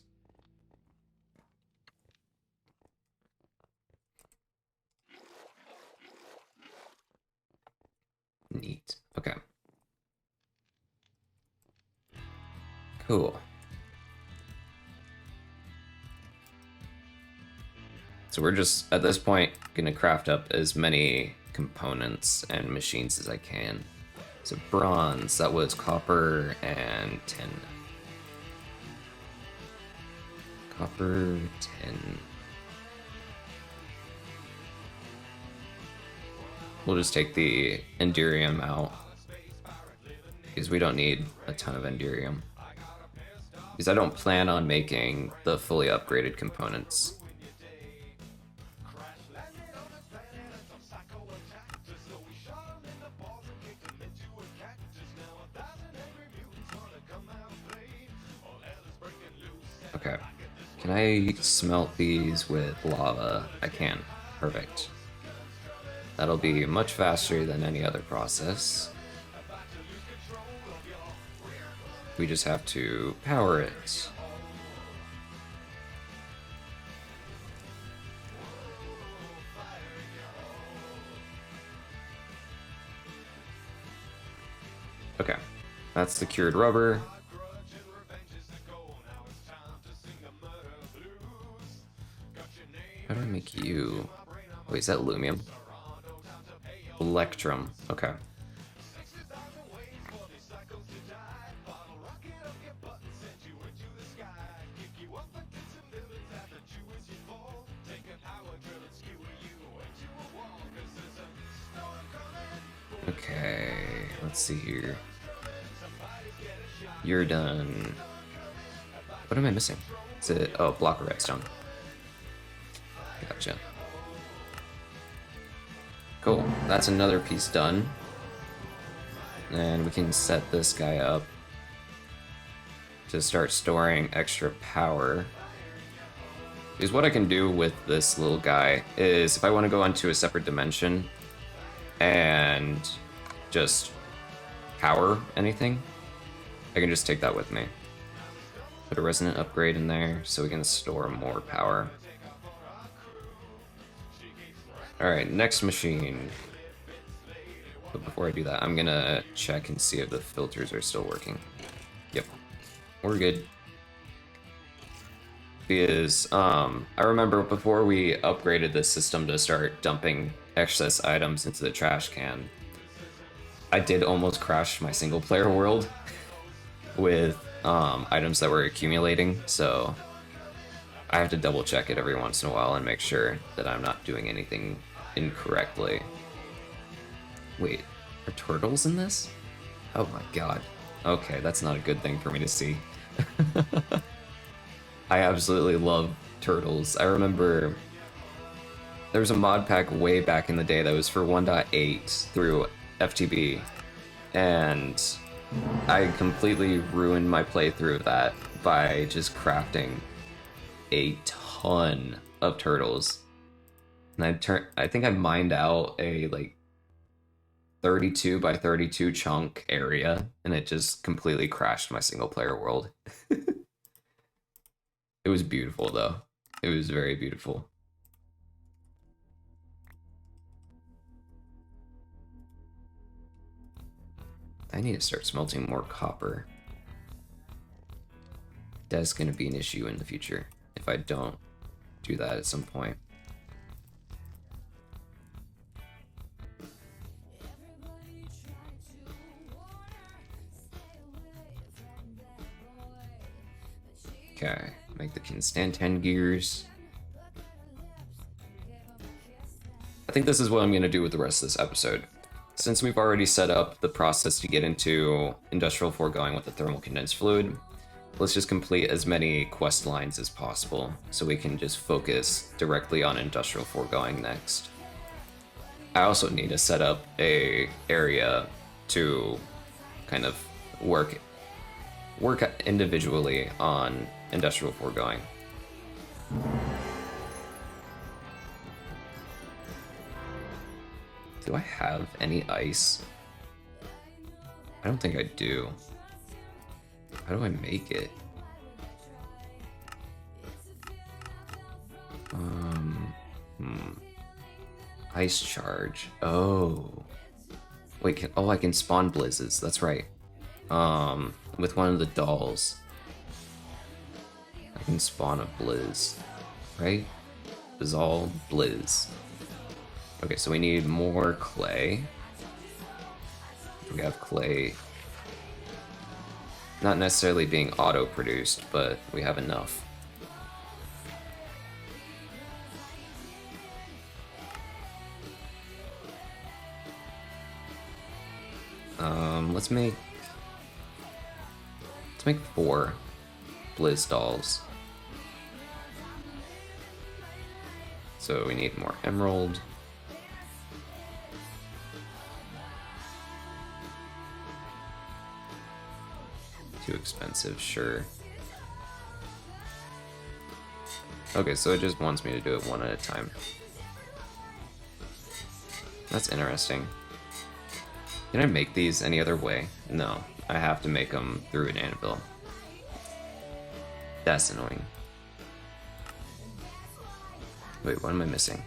Neat. Okay. Cool. So we're just, at this point, gonna craft up as many components and machines as I can. So bronze, that was copper and tin. Copper, tin. We'll just take the enderium out, because we don't need a ton of enderium. Because I don't plan on making the fully upgraded components. Okay. Can I smelt these with lava? I can. Perfect. That'll be much faster than any other process. We just have to power it. Okay, that's the cured rubber. How do I make you? Wait, is that aluminum? Electrum. Okay. Okay, let's see here. You're done. What am I missing? Is it, oh, block of redstone. Gotcha. Cool, that's another piece done. And we can set this guy up to start storing extra power. Because what I can do with this little guy is if I want to go into a separate dimension and just power anything, I can just take that with me. Put a resonant upgrade in there so we can store more power. Alright, next machine. But before I do that, I'm gonna check and see if the filters are still working. Yep, we're good. Because, I remember before we upgraded this system to start dumping excess items into the trash can, I did almost crash my single player world with items that were accumulating, so I have to double check it every once in a while and make sure that I'm not doing anything incorrectly. Wait, are turtles in this? Oh my god. Okay, that's not a good thing for me to see. I absolutely love turtles. I remember there was a mod pack way back in the day that was for 1.8 through FTB, and I completely ruined my playthrough of that by just crafting a ton of turtles. And I think I mined out a like 32 by 32 chunk area, and it just completely crashed my single player world. It was beautiful though. It was very beautiful. I need to start smelting more copper. That's going to be an issue in the future if I don't do that at some point. Okay, make the can stand 10 gears. I think this is what I'm going to do with the rest of this episode. Since we've already set up the process to get into Industrial Foregoing with the thermal condensed fluid, let's just complete as many quest lines as possible so we can just focus directly on Industrial Foregoing next. I also need to set up a area to kind of work individually on Industrial Foregoing. Do I have any ice? I don't think I do. How do I make it? Ice charge. Oh. Wait, I can spawn blizzes. That's right. With one of the dolls. I can spawn a blizz. Right? Bizzle blizz. Okay, so we need more clay. We have clay. Not necessarily being auto-produced, but we have enough. Let's make 4 blizz dolls. So we need more emerald. Too expensive, sure. Okay, so it just wants me to do it one at a time. That's interesting. Can I make these any other way? No, I have to make them through an anvil. That's annoying. Wait, what am I missing?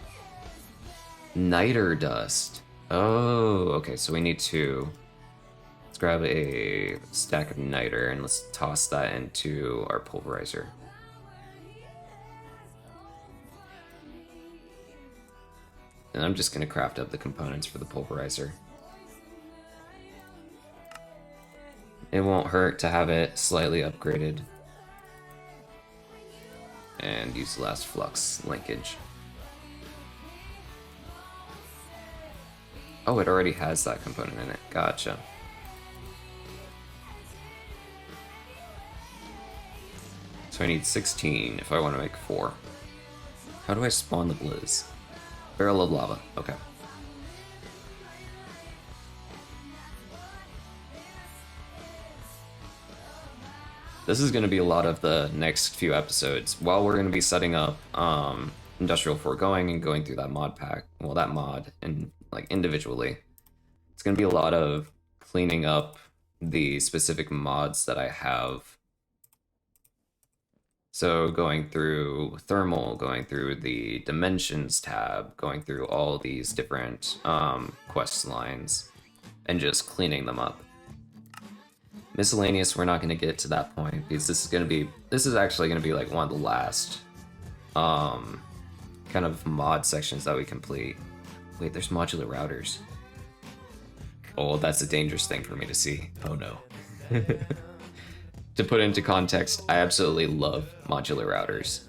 Niter dust. Oh, okay, so we need to... Let's grab a stack of niter and let's toss that into our pulverizer. And I'm just gonna craft up the components for the pulverizer. It won't hurt to have it slightly upgraded. And use the last flux linkage. Oh, it already has that component in it. Gotcha. So I need 16 if I want to make 4. How do I spawn the blizz? Barrel of lava. Okay. This is going to be a lot of the next few episodes. While we're going to be setting up Industrial Foregoing and going through that mod pack, well, that mod, and like individually, it's going to be a lot of cleaning up the specific mods that I have. So going through thermal, going through the dimensions tab, going through all these different quest lines, and just cleaning them up. Miscellaneous, we're not going to get to that point because this is actually going to be like one of the last kind of mod sections that we complete. Wait, there's modular routers. Oh, that's a dangerous thing for me to see. Oh no. To put into context, I absolutely love modular routers.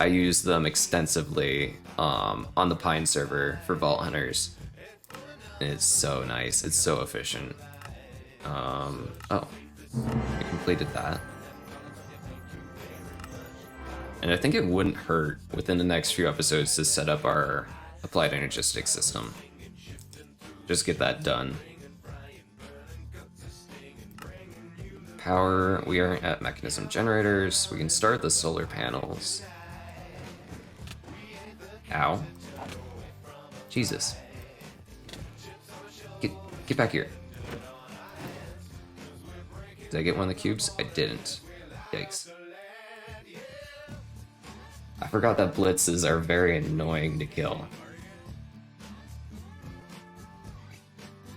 I use them extensively on the Pine server for Vault Hunters. It's so nice. It's so efficient. Oh, I completed that. And I think it wouldn't hurt within the next few episodes to set up our applied energistic system. Just get that done. Power, we are at mechanism generators. We can start the solar panels. Ow. Jesus. Get back here. Did I get one of the cubes? I didn't. Yikes. I forgot that blitzes are very annoying to kill.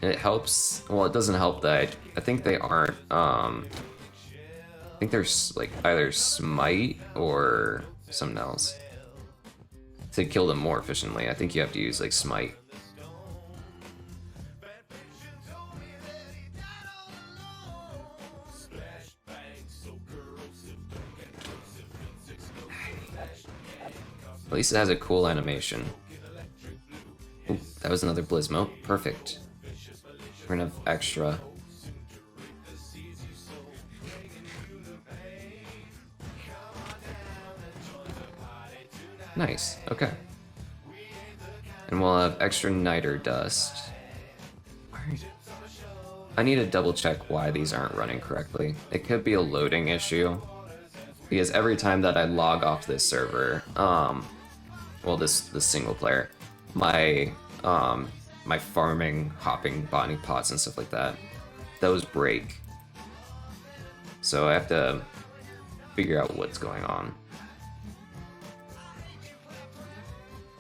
And it helps, well, it doesn't help that I think they aren't, I think there's like either smite or something else. To kill them more efficiently, I think you have to use like smite. At least it has a cool animation. Ooh, that was another Blizzmo. Perfect. We're gonna have extra. Nice, okay. And we'll have extra niter dust. I need to double check why these aren't running correctly. It could be a loading issue. Because every time that I log off this server, well, this single player, my my farming, hopping, botany pots and stuff like that, those break. So I have to figure out what's going on.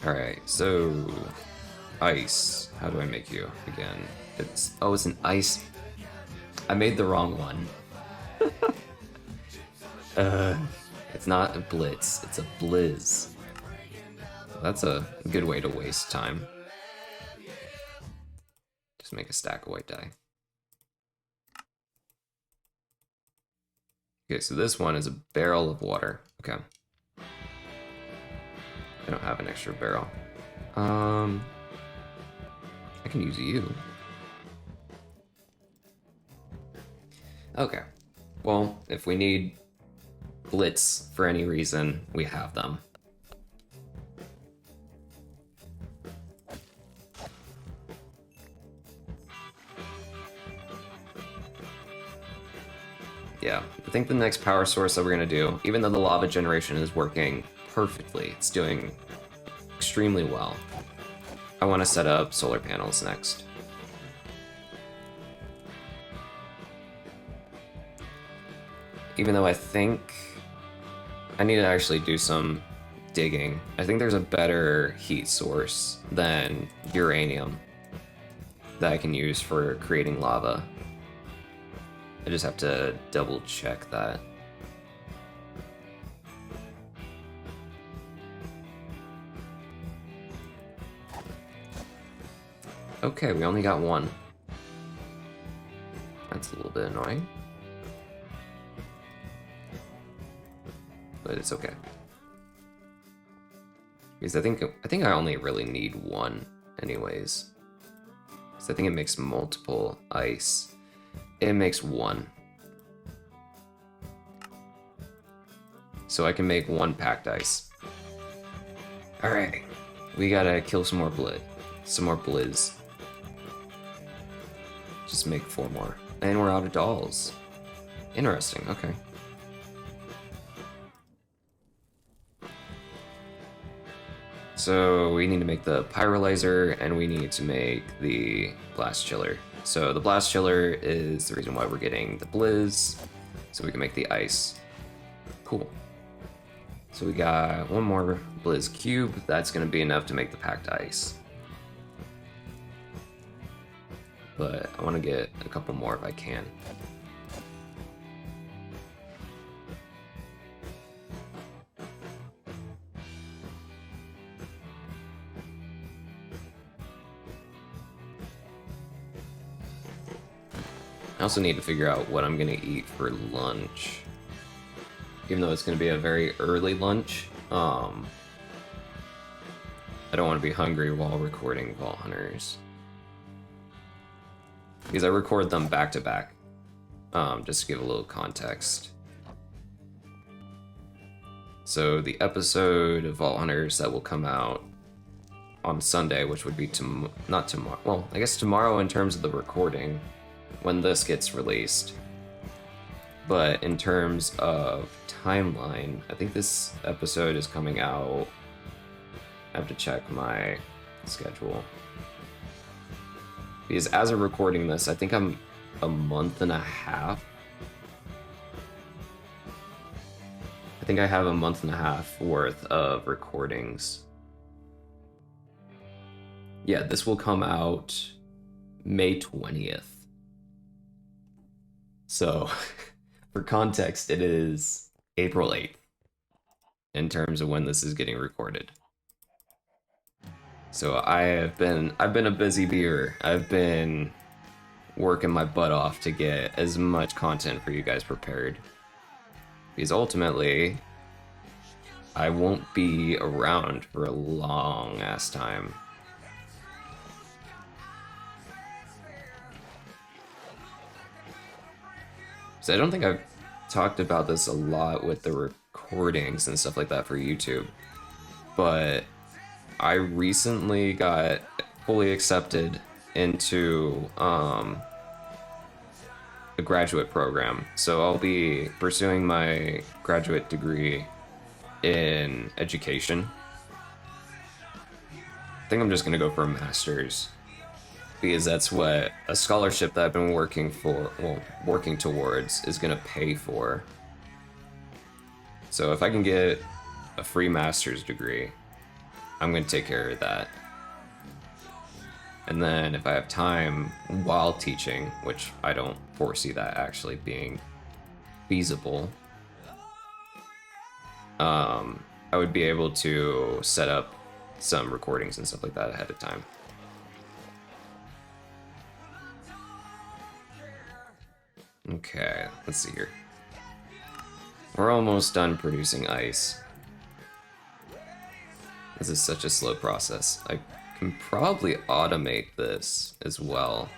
Alright, so ice. How do I make you again? It's an ice. I made the wrong one. It's not a blitz, it's a blizz. That's a good way to waste time. Just make a stack of white dye. Okay, so this one is a barrel of water. Okay. I don't have an extra barrel. I can use you. Okay. Well, if we need blitz for any reason, we have them. Yeah, I think the next power source that we're gonna do, even though the lava generation is working perfectly, it's doing extremely well, I want to set up solar panels next. Even though I think I need to actually do some digging. I think there's a better heat source than uranium that I can use for creating lava. I just have to double check that. Okay, we only got one. That's a little bit annoying. But it's okay. Because I think I only really need one anyways. Because I think it makes multiple ice. It makes one. So I can make one packed ice. Alright. We gotta kill some more blizz. Just make 4 more. And we're out of dolls. Interesting, okay. So we need to make the pyrolyzer, and we need to make the blast chiller. So the blast chiller is the reason why we're getting the blizz, so we can make the ice. Cool. So we got one more blizz cube. That's gonna be enough to make the packed ice. But I want to get a couple more if I can. I also need to figure out what I'm gonna eat for lunch. Even though it's gonna be a very early lunch, I don't want to be hungry while recording Vault Hunters. Because I record them back to back. Just to give a little context. So the episode of Vault Hunters that will come out on Sunday, which would be not tomorrow. Well, I guess tomorrow in terms of the recording, when this gets released. But in terms of timeline, I think this episode is coming out. I have to check my schedule. Because as of recording this, I think I'm a month and a half. I think I have a month and a half worth of recordings. Yeah, this will come out May 20th. So, for context, it is April 8th in terms of when this is getting recorded. So I've been a busy beer. I've been working my butt off to get as much content for you guys prepared. Because ultimately, I won't be around for a long ass time. So I don't think I've talked about this a lot with the recordings and stuff like that for YouTube, but I recently got fully accepted into a graduate program. So I'll be pursuing my graduate degree in education. I think I'm just gonna go for a master's, because that's what a scholarship that I've been working towards is gonna pay for. So if I can get a free master's degree, I'm gonna take care of that. And then if I have time while teaching, which I don't foresee that actually being feasible, I would be able to set up some recordings and stuff like that ahead of time. Okay, let's see here. We're almost done producing ice. This is such a slow process. I can probably automate this as well.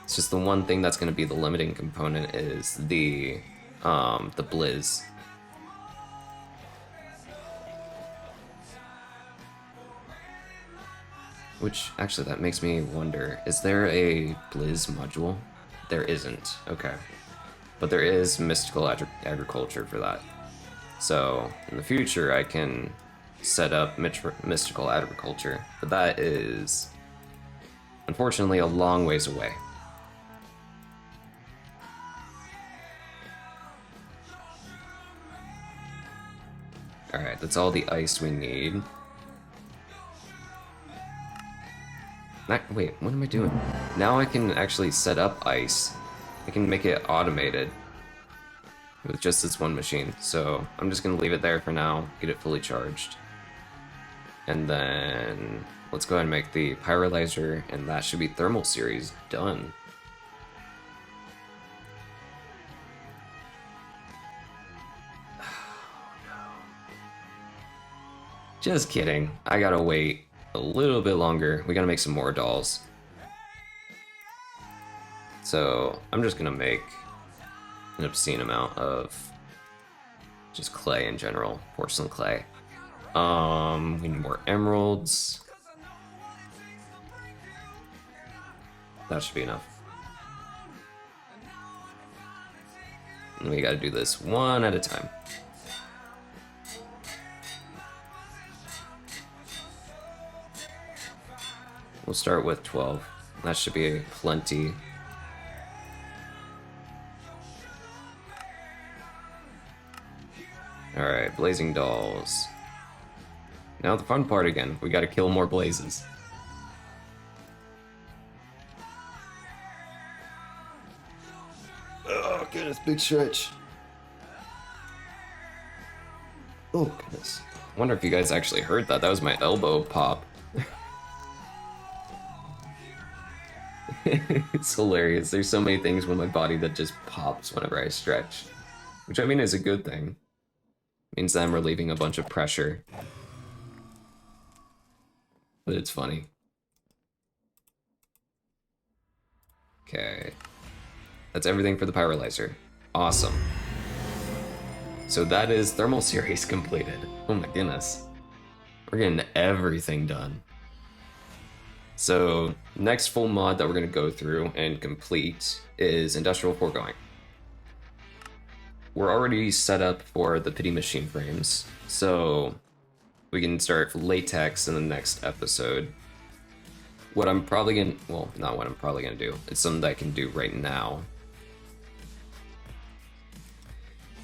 It's just the one thing that's going to be the limiting component is the blizz. Which, actually, that makes me wonder, is there a blizz module? There isn't. Okay. But there is mystical agriculture for that. So, in the future, I can set up mystical agriculture, but that is unfortunately a long ways away. Alright, that's all the ice we need. Wait, what am I doing? Now I can actually set up ice. I can make it automated with just this one machine. So I'm just gonna leave it there for now, get it fully charged. And then let's go ahead and make the pyrolyzer, and that should be thermal series done. Just kidding. I gotta wait a little bit longer. We gotta make some more dolls. So I'm just gonna make an obscene amount of just clay in general, porcelain clay. We need more emeralds. That should be enough. And we gotta do this one at a time. We'll start with 12. That should be plenty. Alright, blazing dolls. Now the fun part again, we gotta kill more blazes. Oh goodness, big stretch. Oh goodness. I wonder if you guys actually heard that. That was my elbow pop. It's hilarious. There's so many things with my body that just pops whenever I stretch, which I mean is a good thing. It means that I'm relieving a bunch of pressure, but it's funny. Okay, that's everything for the pyrolyzer. Awesome. So that is thermal series completed. Oh my goodness. We're getting everything done. So next full mod that we're going to go through and complete is Industrial Foregoing. We're already set up for the pity machine frames, so we can start latex in the next episode. What I'm probably gonna, well, not what I'm probably gonna do, it's something that I can do right now.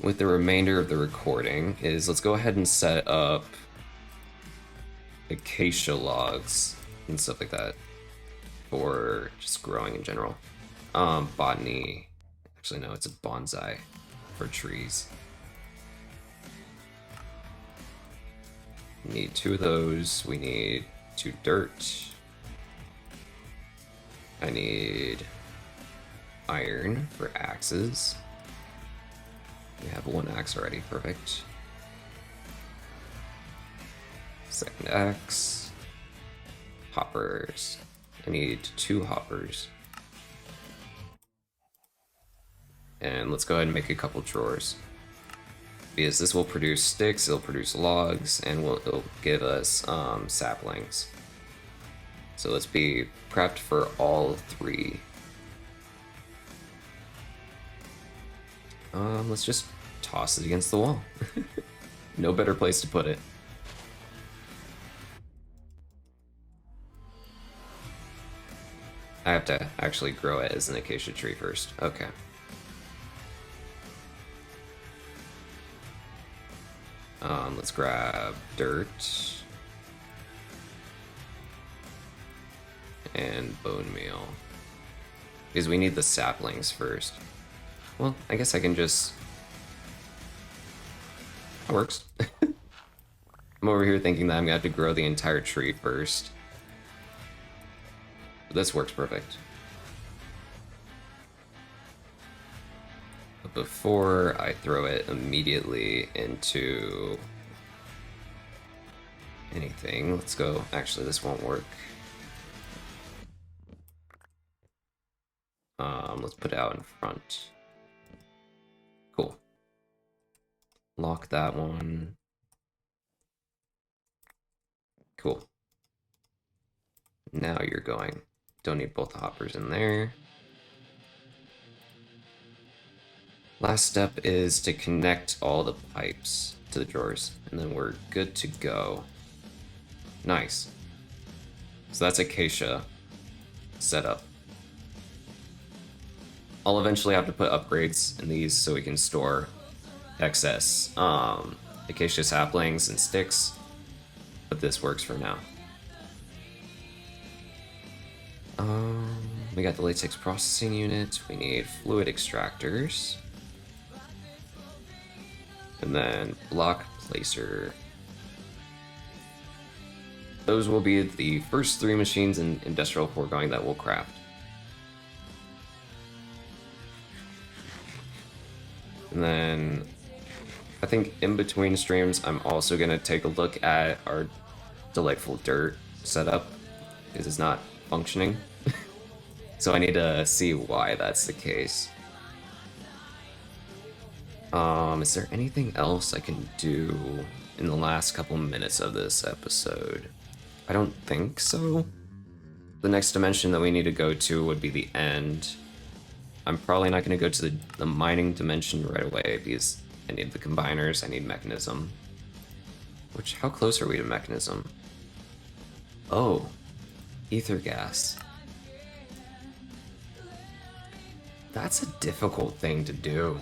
With the remainder of the recording is, let's go ahead and set up acacia logs and stuff like that for just growing in general. Botany, actually no, it's a bonsai for trees. We need 2 of those, we need 2 dirt. I need iron for axes. We have 1 axe already, perfect. Second axe. Hoppers. I need 2 hoppers. And let's go ahead and make a couple drawers. Because this will produce sticks, it'll produce logs, and it'll give us saplings. So let's be prepped for all 3. Let's just toss it against the wall. No better place to put it. I have to actually grow it as an acacia tree first. Okay. Let's grab dirt and bone meal because we need the saplings first. Well, I guess I can just... That works. I'm over here thinking that I'm gonna have to grow the entire tree first. But this works perfect. But before I throw it immediately into anything, let's go... Actually, this won't work. Let's put it out in front. Cool. Lock that one. Cool. Now you're going. Don't need both hoppers in there. Last step is to connect all the pipes to the drawers, and then we're good to go. Nice. So that's acacia set up. I'll eventually have to put upgrades in these so we can store excess acacia saplings and sticks, but this works for now. We got the latex processing unit, we need fluid extractors, and then block placer. Those will be the first 3 machines in Industrial Foregoing that we'll craft. And then I think in between streams, I'm also going to take a look at our delightful dirt setup because it's not functioning. So I need to see why that's the case. Is there anything else I can do in the last couple minutes of this episode? I don't think so. The next dimension that we need to go to would be the end. I'm probably not going to go to the mining dimension right away because I need the combiners, I need mechanism. Which, how close are we to mechanism? Oh, ether gas. That's a difficult thing to do.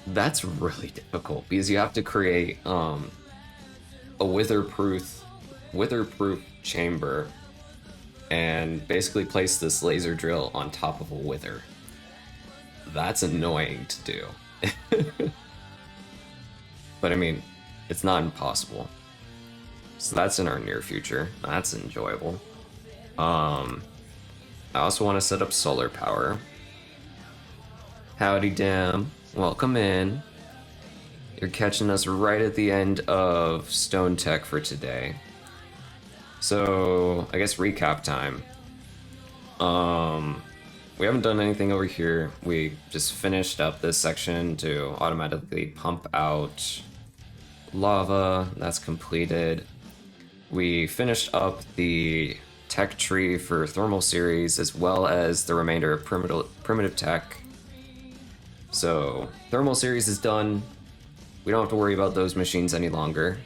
That's really difficult because you have to create a witherproof chamber and basically place this laser drill on top of a wither. That's annoying to do. But I mean, it's not impossible. So that's in our near future. That's enjoyable. I also want to set up solar power. Howdy, Dam. Welcome in. You're catching us right at the end of Stone Tech for today. So, I guess recap time. We haven't done anything over here. We just finished up this section to automatically pump out lava. That's completed. We finished up the tech tree for thermal series as well as the remainder of primitive tech. So thermal series is done. We don't have to worry about those machines any longer.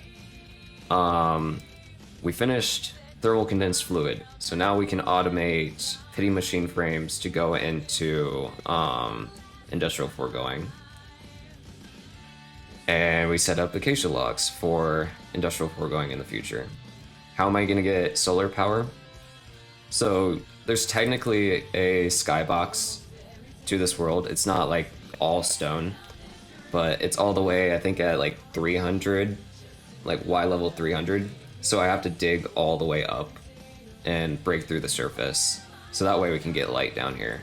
We finished thermal condensed fluid, so now we can automate pity machine frames to go into Industrial Foregoing. And we set up acacia logs for Industrial Foregoing in the future. How am I going to get solar power? So there's technically a skybox to this world. It's not like all stone, but it's all the way, I think, at like 300, like Y level 300. So I have to dig all the way up and break through the surface. So that way we can get light down here.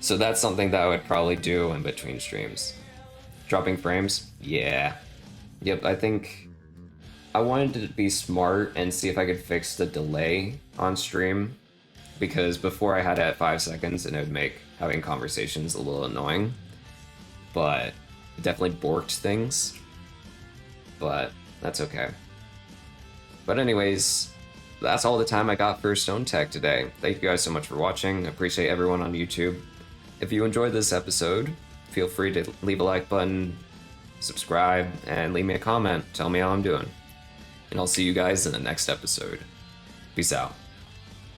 So that's something that I would probably do in between streams. Dropping frames? Yeah. Yep, I think I wanted to be smart and see if I could fix the delay on stream, because before I had it at 5 seconds and it would make having conversations a little annoying, but it definitely borked things, but that's okay. But anyways, that's all the time I got for Stone Tech today. Thank you guys so much for watching. I appreciate everyone on YouTube. If you enjoyed this episode, feel free to leave a like button, subscribe, and leave me a comment. Tell me how I'm doing. And I'll see you guys in the next episode. Peace out.